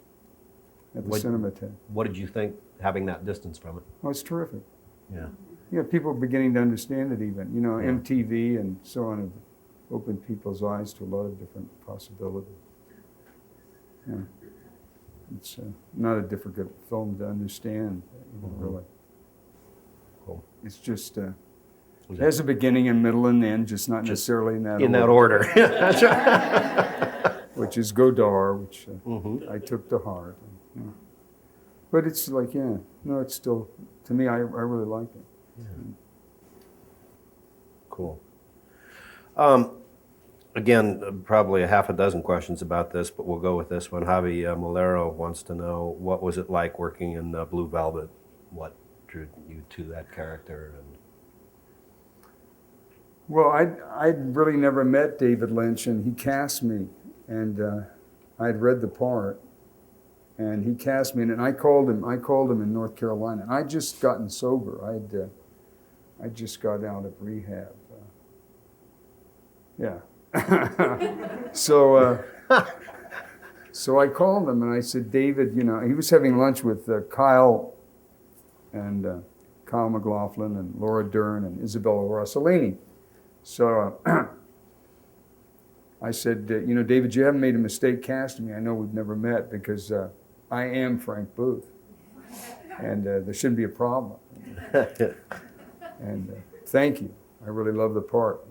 at the Cinematheque. What did you think, having that distance from it? Oh, it's terrific. Yeah. Yeah, people are beginning to understand it even. MTV and so on have opened people's eyes to a lot of different possibilities. Yeah. It's not a difficult film to understand, really. Cool. It's just It has a beginning and middle and end, just not necessarily in that order. That's right. Which is Godard, which I took to heart. But it's like, it's still, to me, I really like it. Yeah. Cool. Again, probably a half a dozen questions about this, but we'll go with this one. Javi Molero wants to know, what was it like working in Blue Velvet? What drew you to that character? Well, I'd really never met David Lynch, and he cast me, and I'd read the part, and he cast me, and I called him in North Carolina, and I'd just gotten sober. I just got out of rehab. So I called him and I said, David, he was having lunch with Kyle MacLachlan and Laura Dern and Isabella Rossellini. So I said, David, you haven't made a mistake casting me. I know we've never met because I am Frank Booth, and there shouldn't be a problem. And thank you. I really love the part.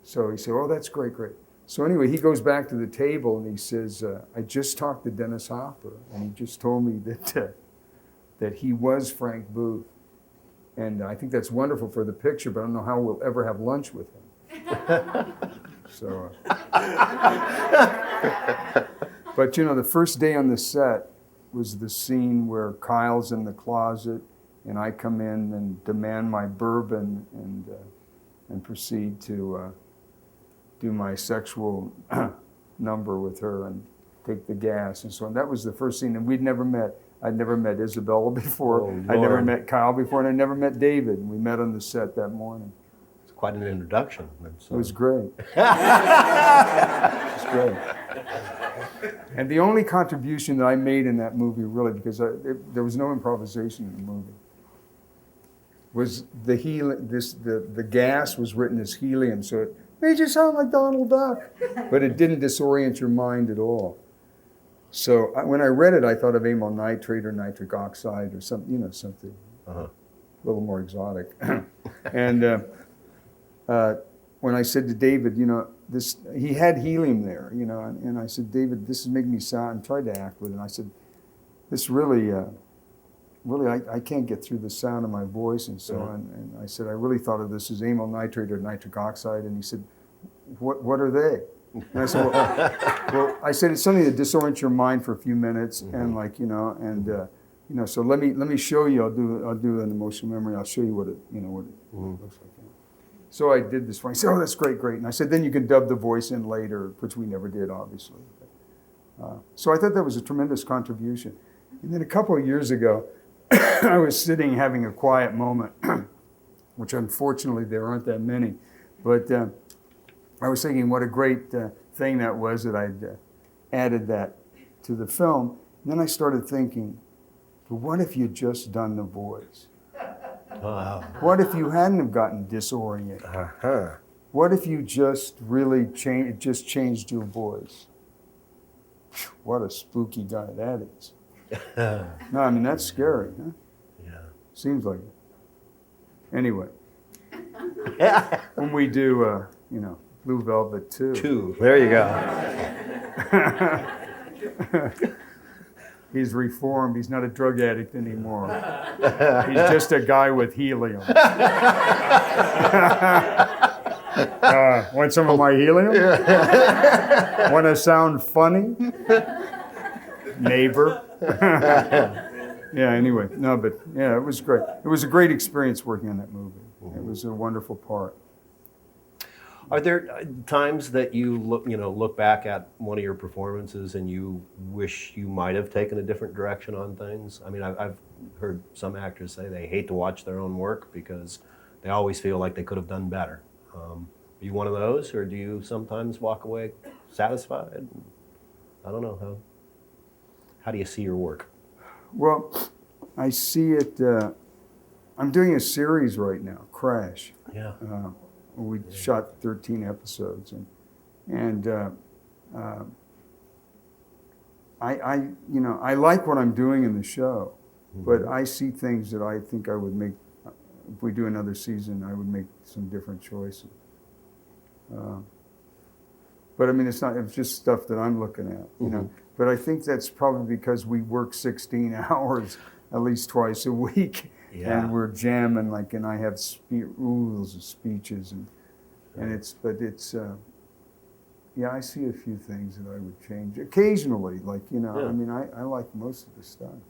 So he said, oh, that's great. So anyway, he goes back to the table and he says, I just talked to Dennis Hopper, and he just told me that he was Frank Booth. And I think that's wonderful for the picture, but I don't know how we'll ever have lunch with him. So, but the first day on the set was the scene where Kyle's in the closet and I come in and demand my bourbon and proceed to do my sexual number with her and take the gas and so on. That was the first scene, and we'd never met. I'd never met Isabella before. Oh, I'd never met Kyle before, and I never met David. And we met on the set that morning. It's quite an introduction. It was great. It was great. And the only contribution that I made in that movie, really, because there was no improvisation in the movie, was the gas was written as helium, so it made you sound like Donald Duck, but it didn't disorient your mind at all. So when I read it, I thought of amyl nitrate or nitric oxide or something, something a little more exotic. And when I said to David, he had helium there, and I said, David, this is making me sound, and tried to act with it. And I said, this really, I can't get through the sound of my voice and so on. And I said, I really thought of this as amyl nitrate or nitric oxide. And he said, what are they? And I said, well, I said, it's something that disorients your mind for a few minutes, and so let me show you. I'll do an emotional memory. I'll show you what it looks like. So I did this for him. He said, oh, that's great. And I said, then you can dub the voice in later, which we never did, obviously. So I thought that was a tremendous contribution. And then a couple of years ago, I was sitting having a quiet moment, which unfortunately there aren't that many, but I was thinking what a great thing that was that I'd added that to the film. And then I started thinking, but what if you'd just done the voice? Wow. What if you hadn't have gotten disoriented? What if you just really changed your voice? What a spooky guy that is. No, I mean, that's scary, huh? Yeah. Seems like it. Anyway. When we do, Blue Velvet 2. 2. There you go. He's reformed. He's not a drug addict anymore. He's just a guy with helium. Want some of my helium? Want to sound funny? Neighbor. Yeah, anyway. No, but yeah, it was great. It was a great experience working on that movie. It was a wonderful part. Are there times that you look back at one of your performances and you wish you might have taken a different direction on things? I mean, I've heard some actors say they hate to watch their own work because they always feel like they could have done better. Are you one of those, or do you sometimes walk away satisfied? I don't know. How do you see your work? Well, I see it. I'm doing a series right now, Crash. Yeah. We shot 13 episodes, and I like what I'm doing in the show, but I see things that I think I would make if we do another season, I would make some different choices. But I mean, it's just stuff that I'm looking at, you know. But I think that's probably because we work 16 hours at least twice a week, and we're jamming like, and I have rules of speeches, and yeah, I see a few things that I would change occasionally, like, you know. I mean, I like most of the stuff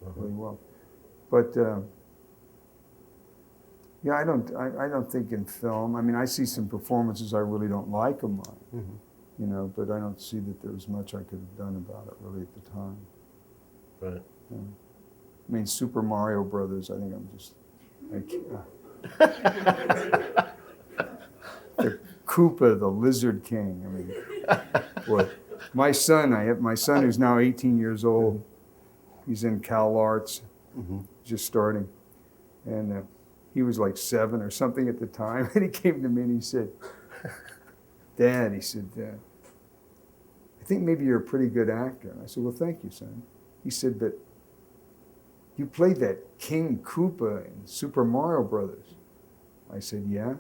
really well, but yeah, I don't think in film. I mean, I see some performances I really don't like of mine. You know, but I don't see that there was much I could have done about it really at the time. Right. Yeah. I mean, Super Mario Brothers, I think I'm just the Koopa, the Lizard King. I mean, what? My son who's now 18 years old. He's in Cal Arts, just starting, and he was like 7 or something at the time, and he came to me and he said, Dad, he said, I think maybe you're a pretty good actor. And I said, well, thank you, son. He said, but you played that King Koopa in Super Mario Brothers. I said, yeah.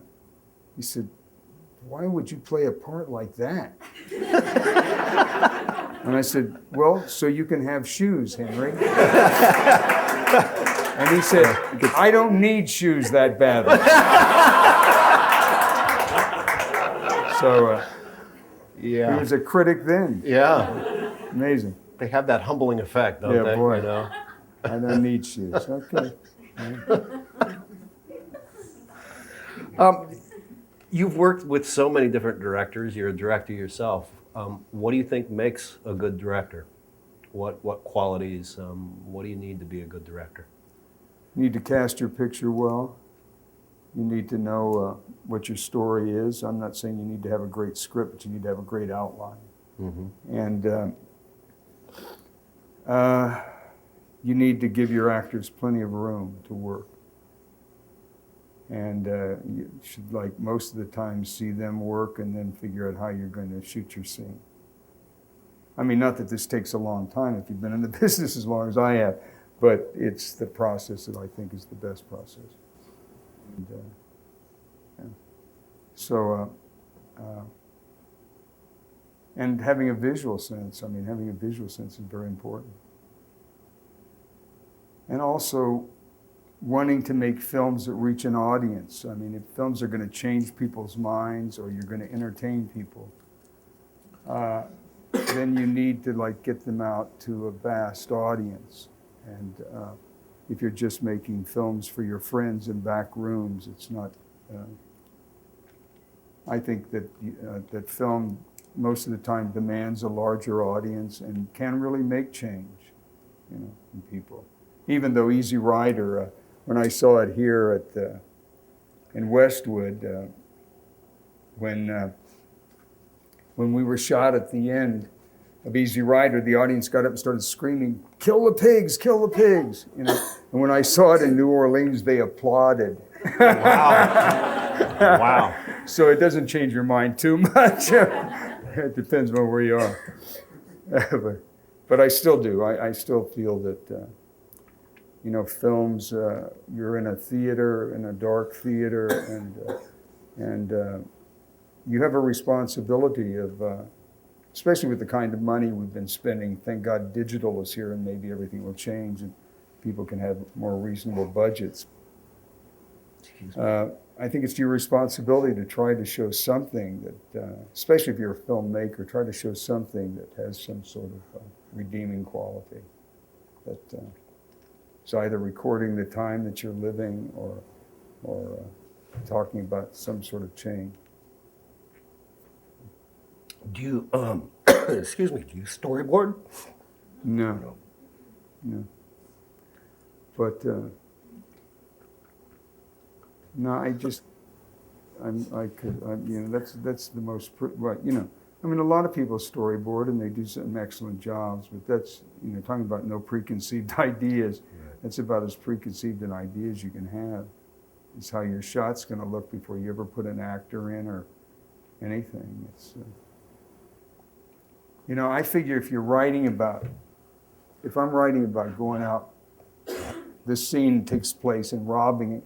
He said, why would you play a part like that? And I said, well, so you can have shoes, Henry. And he said, I don't need shoes that badly. So he was a critic then. Yeah. Amazing. They have that humbling effect, don't they? Boy. You know? I don't need shoes. Okay. You've worked with so many different directors. You're a director yourself. What do you think makes a good director? What qualities? What do you need to be a good director? You need to cast your picture well. You need to know what your story is. I'm not saying you need to have a great script, but you need to have a great outline. And you need to give your actors plenty of room to work. And you should, like, most of the time, see them work and then figure out how you're going to shoot your scene. I mean, not that this takes a long time if you've been in the business as long as I have, but it's the process that I think is the best process. And, so, and having a visual sense, I mean, having a visual sense is very important. And also wanting to make films that reach an audience. I mean, if films are going to change people's minds or you're going to entertain people, then you need to, like, get them out to a vast audience. And if you're just making films for your friends in back rooms, it's not. I think that that film most of the time demands a larger audience and can really make change, you know, in people. Even though Easy Rider, when I saw it here at in Westwood, when we were shot at the end of Easy Rider, the audience got up and started screaming, "Kill the pigs! Kill the pigs!" You know. And when I saw it in New Orleans, they applauded. Wow! Wow! So it doesn't change your mind too much. It depends on where you are. But I still do. I still feel that. You know, films, you're in a theater, in a dark theater, and you have a responsibility of, especially with the kind of money we've been spending. Thank God digital is here and maybe everything will change and people can have more reasonable budgets. I think it's your responsibility to try to show something that, especially if you're a filmmaker, try to show something that has some sort of redeeming quality. That. It's either recording the time that you're living or talking about some sort of change. Do you, excuse me, do you storyboard? No. But, no, you know, that's the most, right, you know. I mean, a lot of people storyboard and they do some excellent jobs, but that's, you know, talking about no preconceived ideas. That's about as preconceived an idea as you can have. It's how your shot's going to look before you ever put an actor in or anything. It's, you know, I figure if I'm writing about going out this scene takes place in robbing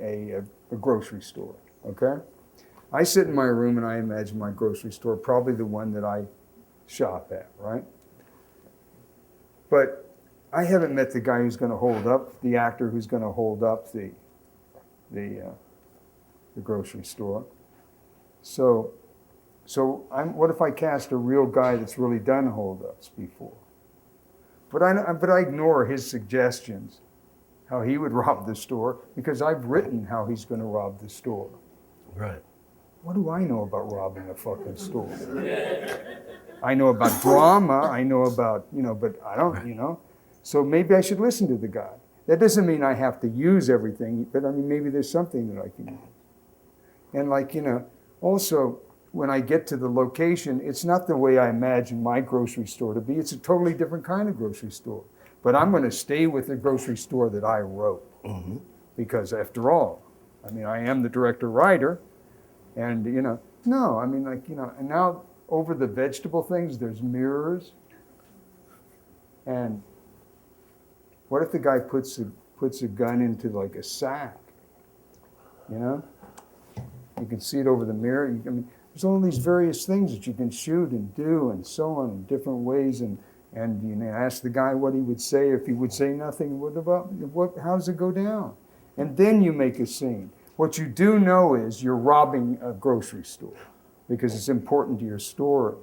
a grocery store, okay? I sit in my room and I imagine my grocery store, probably the one that I shop at, right? But I haven't met the guy who's going to hold up, the actor who's going to hold up the grocery store. So what if I cast a real guy that's really done hold-ups before? But I ignore his suggestions, how he would rob the store, because I've written how he's going to rob the store. Right. What do I know about robbing a fucking store? I know about drama, I know about, but I don't, So maybe I should listen to the guy. That doesn't mean I have to use everything, but I mean, maybe there's something that I can use. And also, when I get to the location, it's not the way I imagine my grocery store to be. It's a totally different kind of grocery store. But I'm going to stay with the grocery store that I wrote. Mm-hmm. Because after all, I am the director-writer. And, and now over the vegetable things, there's mirrors. And what if the guy puts a gun into like a sack? You can see it over the mirror. There's all these various things that you can shoot and do and so on in different ways. And ask the guy what he would say. If he would say nothing, how does it go down? And then you make a scene. What you do know is you're robbing a grocery store because it's important to your story.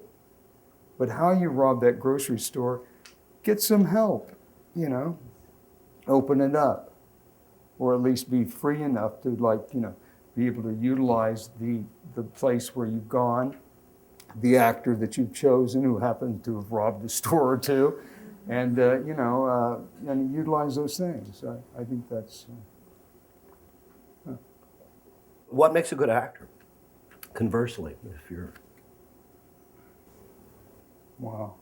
But how you rob that grocery store, get some help, open it up. Or at least be free enough to be able to utilize the place where you've gone, the actor that you've chosen who happened to have robbed a store or two, and and utilize those things. I think that's. What makes a good actor? Conversely, if you're. Wow.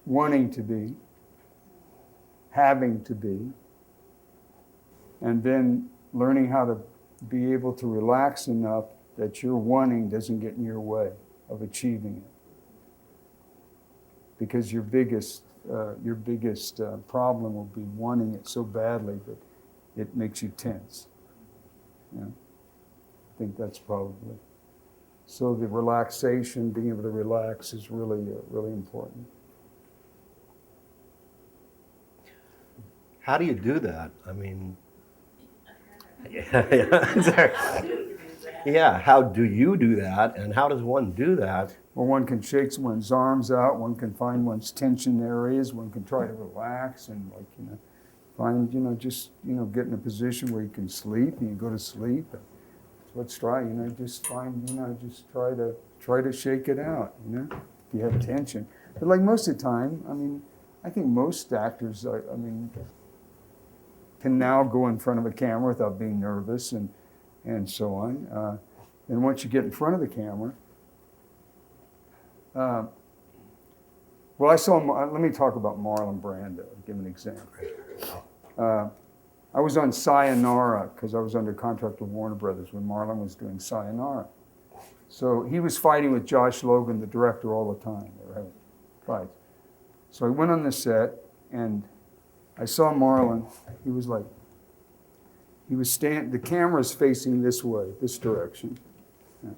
Wanting to be, having to be, and then learning how to be able to relax enough that your wanting doesn't get in your way of achieving it. Because your biggest problem will be wanting it so badly that it makes you tense. I think that's probably. So the relaxation, being able to relax, is really, really important. How do you do that? Yeah, how do you do that, and how does one do that? Well, one can shake one's arms out, one can find one's tension areas, one can try to relax and find, just, get in a position where you can sleep and you go to sleep. Let's try, just find, just try to shake it out, if you have tension. But like most of the time, I think most actors, can now go in front of a camera without being nervous and so on. And once you get in front of the camera, let me talk about Marlon Brando, give an example. I was on Sayonara because I was under contract with Warner Brothers when Marlon was doing Sayonara. So he was fighting with Josh Logan, the director, all the time. They were having fights. So I went on the set and I saw Marlon. He was the camera's facing this way, this direction. And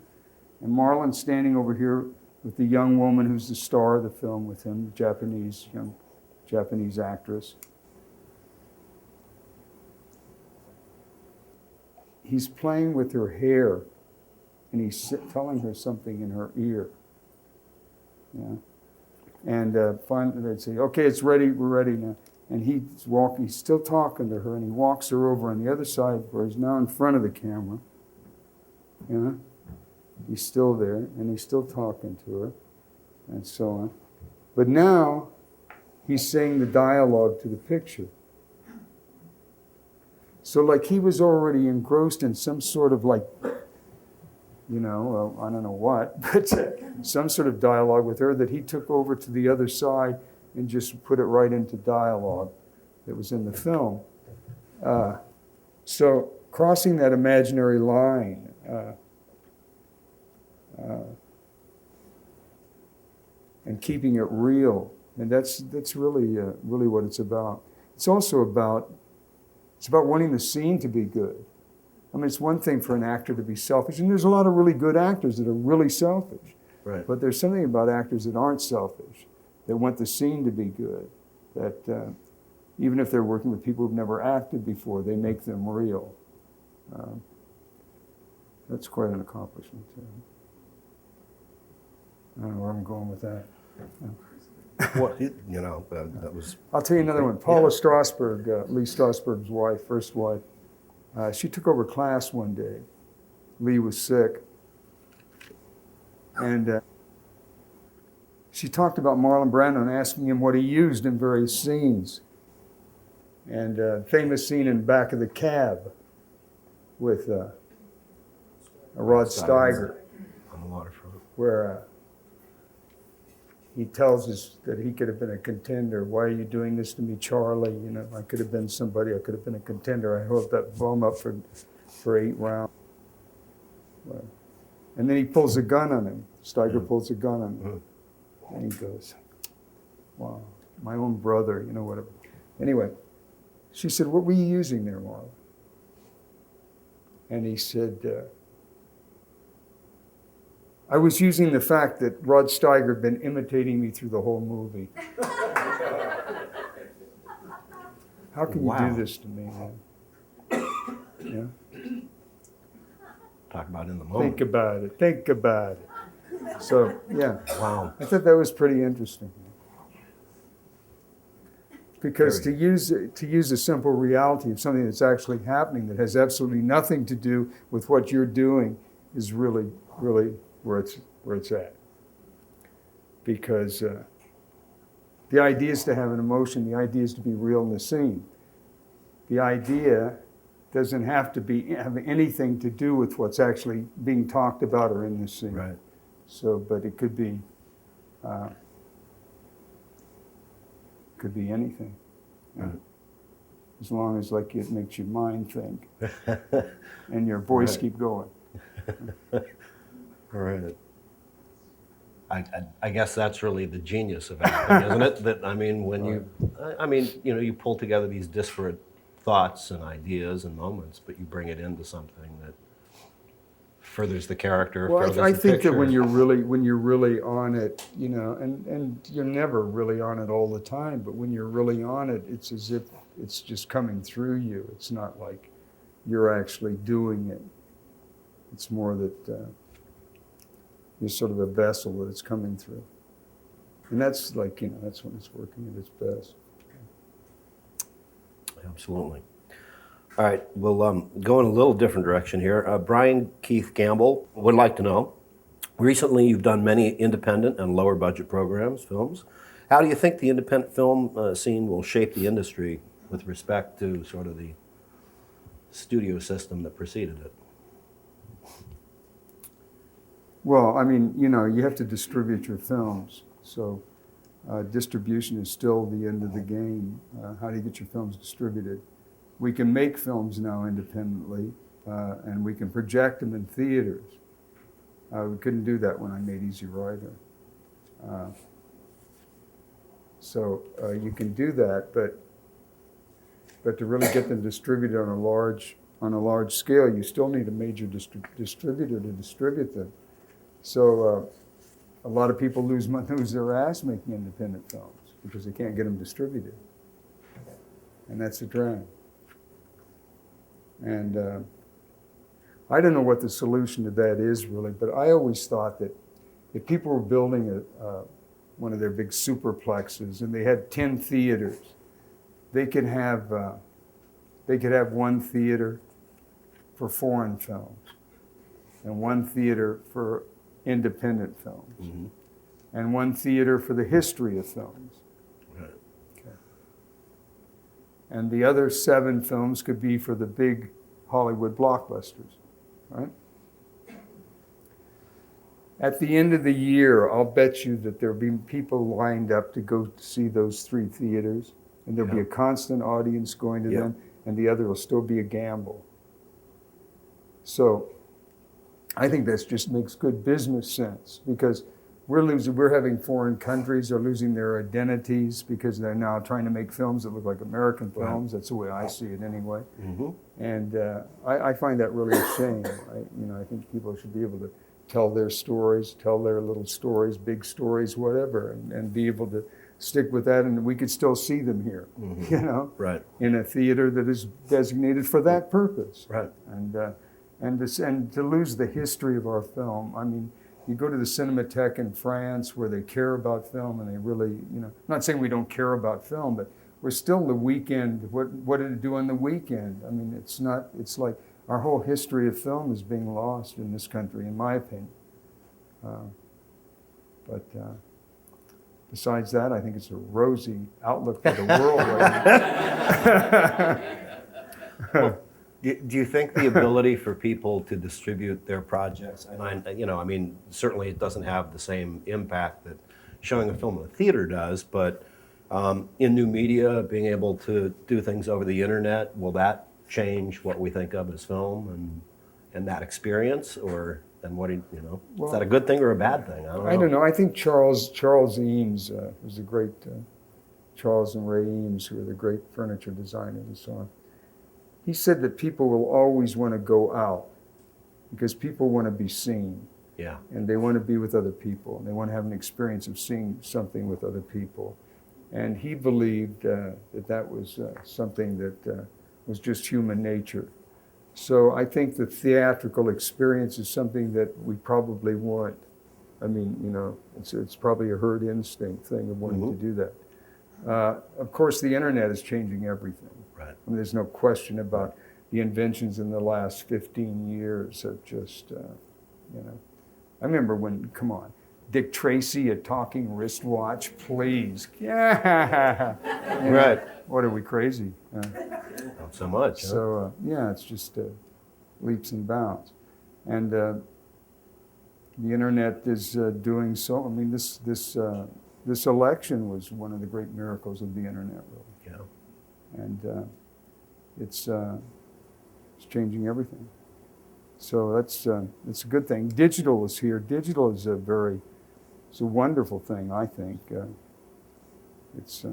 Marlon's standing over here with the young woman who's the star of the film with him, young Japanese actress. He's playing with her hair and he's telling her something in her ear. And finally they'd say, okay, it's ready, we're ready now. And he's still talking to her, and he walks her over on the other side where he's now in front of the camera. He's still there, and he's still talking to her, and so on. But now, he's saying the dialogue to the picture. So he was already engrossed in some sort of I don't know what, but some sort of dialogue with her that he took over to the other side and just put it right into dialogue that was in the film. So crossing that imaginary line and keeping it real And that's really really what it's about. It's also about wanting the scene to be good. I mean, it's one thing for an actor to be selfish, and there's a lot of really good actors that are really selfish. Right. But there's something about actors that aren't selfish, that want the scene to be good, that even if they're working with people who've never acted before, they make them real. That's quite an accomplishment, too. I don't know where I'm going with that. Well, that was. I'll tell you another one. Paula Strasberg, Lee Strasberg's wife, first wife, she took over class one day. Lee was sick. And she talked about Marlon Brando, asking him what he used in various scenes. And famous scene in Back of the Cab with Rod Steiger, On the waterfront. where he tells us that he could have been a contender. Why are you doing this to me, Charlie? You know, I could have been somebody. I could have been a contender. I held that bum up for 8 rounds. Well, and then he pulls a gun on him. Steiger pulls a gun on him. And he goes, wow, my own brother, you know, whatever. Anyway, she said, what were you using there, Marlon? And he said, I was using the fact that Rod Steiger had been imitating me through the whole movie. How can you do this to me, man? Yeah? Talk about in the moment. Think about it. Think about it. So, yeah. Wow. I thought that was pretty interesting. Because to use a simple reality of something that's actually happening that has absolutely nothing to do with what you're doing is really, really where it's at. Because the idea is to have an emotion. The idea is to be real in the scene. The idea doesn't have to have anything to do with what's actually being talked about or in the scene. Right. So, but it could be anything. Right. As long as like it makes your mind think and your voice Right. keep going. Right. I guess that's really the genius of acting, isn't it? That I mean, when you pull together these disparate thoughts and ideas and moments, but you bring it into something that furthers the character. Well, furthers I the think that picture. when you're really on it, you know, and you're never really on it all the time, but when you're really on it, it's as if it's just coming through you. It's not like you're actually doing it. It's more that you're sort of a vessel that it's coming through. And that's like, you know, that's when it's working at its best. Absolutely. All right, we'll go in a little different direction here. Brian Keith Gamble would like to know, recently you've done many independent and lower budget films. How do you think the independent film scene will shape the industry with respect to sort of the studio system that preceded it? Well, I mean, you know, you have to distribute your films. So distribution is still the end of the game. How do you get your films distributed? We can make films now independently, and we can project them in theaters. We couldn't do that when I made Easy Rider. So you can do that, but to really get them distributed on a large scale, you still need a major distributor to distribute them. So a lot of people lose their ass making independent films because they can't get them distributed, and that's a drag. And I don't know what the solution to that is really, but I always thought that if people were building one of their big superplexes and they had 10 theaters, they could have one theater for foreign films and one theater for independent films, Mm-hmm. and one theater for the history of films. Right. Okay. And the other 7 films could be for the big Hollywood blockbusters, right? At the end of the year, I'll bet you that there'll be people lined up to go see those 3 theaters, and there'll be a constant audience going to them, and the other will still be a gamble. So I think that just makes good business sense, because we're having foreign countries are losing their identities because they're now trying to make films that look like American films. That's the way I see it anyway. Mm-hmm. And I find that really a shame. I think people should be able to tell their stories, tell their little stories, big stories, whatever, and be able to stick with that, and we could still see them here, Right. in a theater that is designated for that purpose. Right. And to lose the history of our film. I mean, you go to the Cinémathèque in France where they care about film, and they really, I'm not saying we don't care about film, but we're still the weekend. What did it do on the weekend? I mean, it's like our whole history of film is being lost in this country, in my opinion. But besides that, I think it's a rosy outlook for the world right now. Do you think the ability for people to distribute their projects, and I mean, certainly it doesn't have the same impact that showing a film in a theater does, but in new media, being able to do things over the internet, will that change what we think of as film and that experience, or then what is that a good thing or a bad thing? I don't know. I think Charles Eames was the great Charles and Ray Eames, who were the great furniture designers and so on. He said that people will always want to go out because people want to be seen. Yeah. And they want to be with other people, and they want to have an experience of seeing something with other people. And he believed that was something that was just human nature. So I think the theatrical experience is something that we probably want. I mean, it's probably a herd instinct thing of wanting to do that. Of course, the internet is changing everything. Right. I mean, there's no question about the inventions in the last 15 years have just, I remember when, come on, Dick Tracy, a talking wristwatch, please. Yeah. Right. What, are we crazy? Not so much. Huh? So, it's just leaps and bounds. And the internet is doing so. I mean, this election was one of the great miracles of the internet, really. Yeah. And it's changing everything. So it's a good thing. Digital is here. Digital is it's a wonderful thing, I think. It's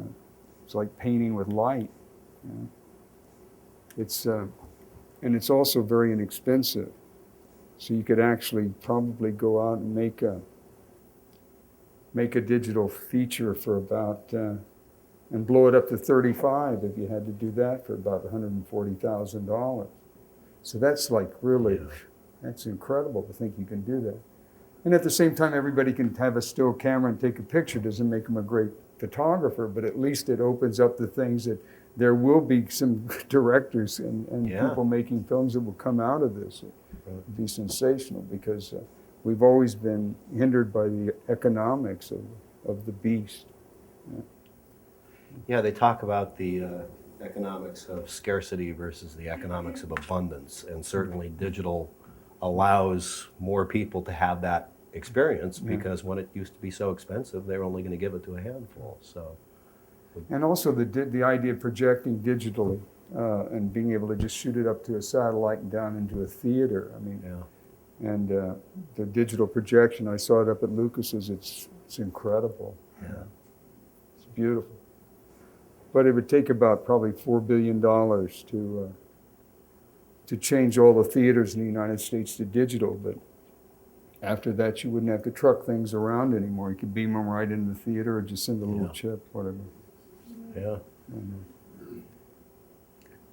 like painting with light. And it's also very inexpensive. So you could actually probably go out and make a digital feature for about and blow it up to 35 if you had to do that for about $140,000. So that's like really, that's incredible to think you can do that. And at the same time, everybody can have a still camera and take a picture. Doesn't make them a great photographer, but at least it opens up the things that there will be some directors and people making films that will come out of this. It'll be sensational because we've always been hindered by the economics of the beast. Yeah, they talk about the economics of scarcity versus the economics of abundance, and certainly digital allows more people to have that experience because when it used to be so expensive, they were only going to give it to a handful. So, and also the idea of projecting digitally and being able to just shoot it up to a satellite and down into a theater. I mean, and the digital projection, I saw it up at Lucas's. It's incredible. Yeah. It's beautiful. But it would take about probably $4 billion to change all the theaters in the United States to digital. But after that, you wouldn't have to truck things around anymore. You could beam them right into the theater or just send a little chip, whatever. Yeah.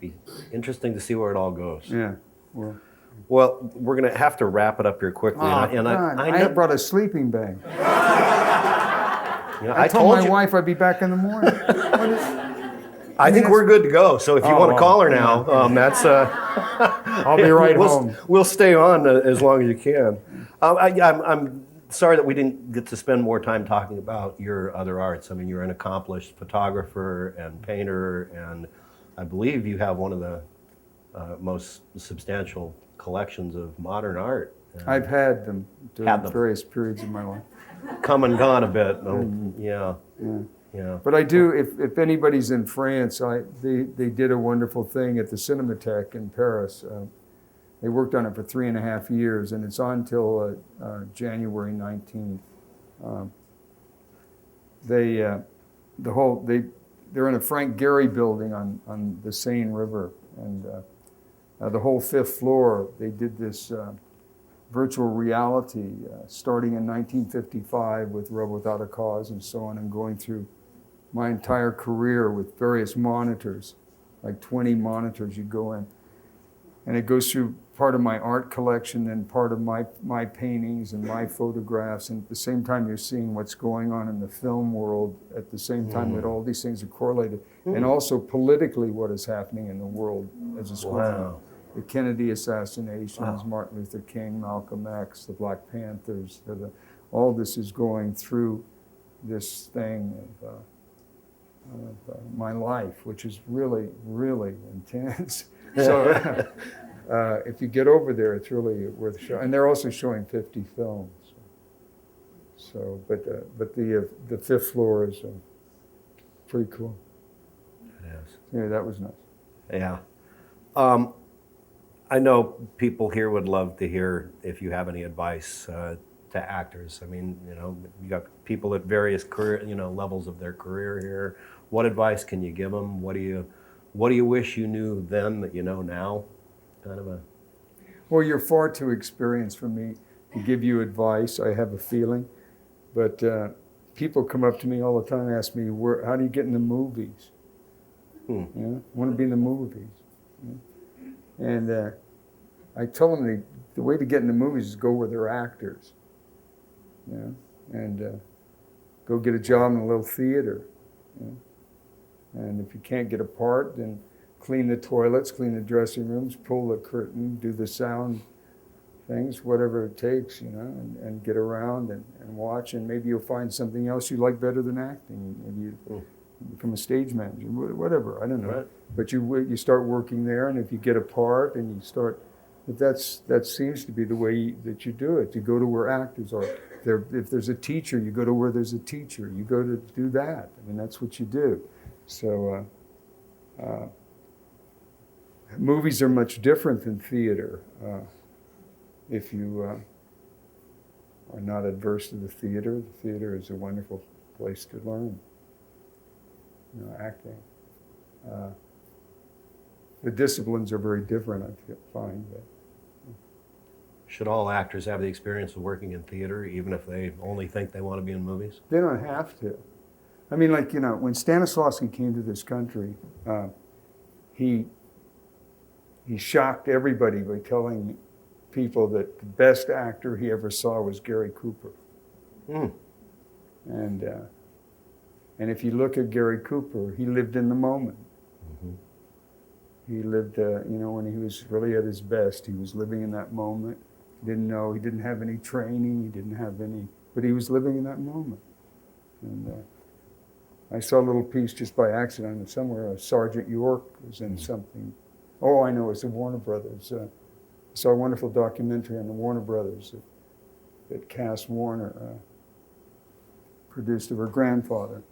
Be interesting to see where it all goes. Yeah. Well, we're going to have to wrap it up here quickly. I brought a sleeping bag. You know, I told my wife I'd be back in the morning. I think we're good to go. So if you want to call her now, that's. I'll be right home. We'll stay on as long as you can. I'm sorry that we didn't get to spend more time talking about your other arts. I mean, you're an accomplished photographer and painter, and I believe you have one of the most substantial collections of modern art. I've had them during various periods of my life. Come and gone a bit. Yeah. But I do, if anybody's in France, they did a wonderful thing at the Cinémathèque in Paris. They worked on it for 3.5 years, and it's on till January 19th. They're in a Frank Gehry building on the Seine River, and the whole 5th floor, they did this virtual reality starting in 1955 with Rebel Without a Cause and so on, and going through my entire career with various monitors, like 20 monitors you go in. And it goes through part of my art collection and part of my paintings and my photographs. And at the same time, you're seeing what's going on in the film world at the same time that all these things are correlated. And also politically what is happening in the world as it's going on. The Kennedy assassinations, Martin Luther King, Malcolm X, the Black Panthers, all this is going through this thing of my life, which is really, really intense. So if you get over there, it's really worth showing. And they're also showing 50 films. So, but the 5th floor is pretty cool. It is. Yeah, that was nice. Yeah. I know people here would love to hear if you have any advice to actors. I mean, you got people at various career, levels of their career here. What advice can you give them? What do you wish you knew then that you know now? Kind of a. Well, you're far too experienced for me to give you advice. I have a feeling, but people come up to me all the time and ask me, how do you get in the movies? I want to be in the movies. And I tell them the way to get in the movies is go where they're actors. And go get a job in a little theater. And if you can't get a part, then clean the toilets, clean the dressing rooms, pull the curtain, do the sound things, whatever it takes, and get around and watch, and maybe you'll find something else you like better than acting. Maybe you become a stage manager, whatever, I don't know. Right. But you start working there, and if you get a part and you start, that seems to be the way that you do it. You go to where actors are. If there's a teacher, you go to where there's a teacher. You go to do that. I mean, that's what you do. So movies are much different than theater. If you are not adverse to the theater is a wonderful place to learn, acting. The disciplines are very different, I find. Should all actors have the experience of working in theater, even if they only think they want to be in movies? They don't have to. I mean, when Stanislavski came to this country, he shocked everybody by telling people that the best actor he ever saw was Gary Cooper. And if you look at Gary Cooper, he lived in the moment. He lived, when he was really at his best, he was living in that moment. He didn't have any training, but he was living in that moment. And I saw a little piece just by accident somewhere, Sergeant York was in something. Oh, I know, it's the Warner Brothers. I saw a wonderful documentary on the Warner Brothers that Cass Warner produced of her grandfather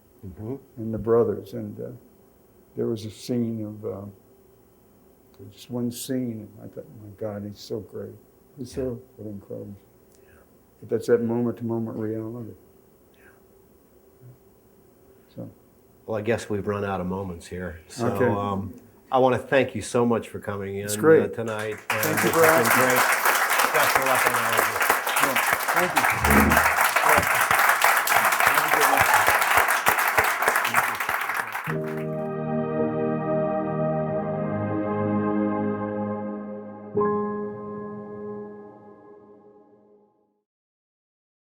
and the brothers. And there was a scene of, just one scene, and I thought, my God, he's so great. He's so incredible. But that's that moment-to-moment reality. So. Well, I guess we've run out of moments here. So Okay. I want to thank you so much for coming in tonight. Thank you for asking. Great. Best of luck on all of you. Thank you. Have a good one.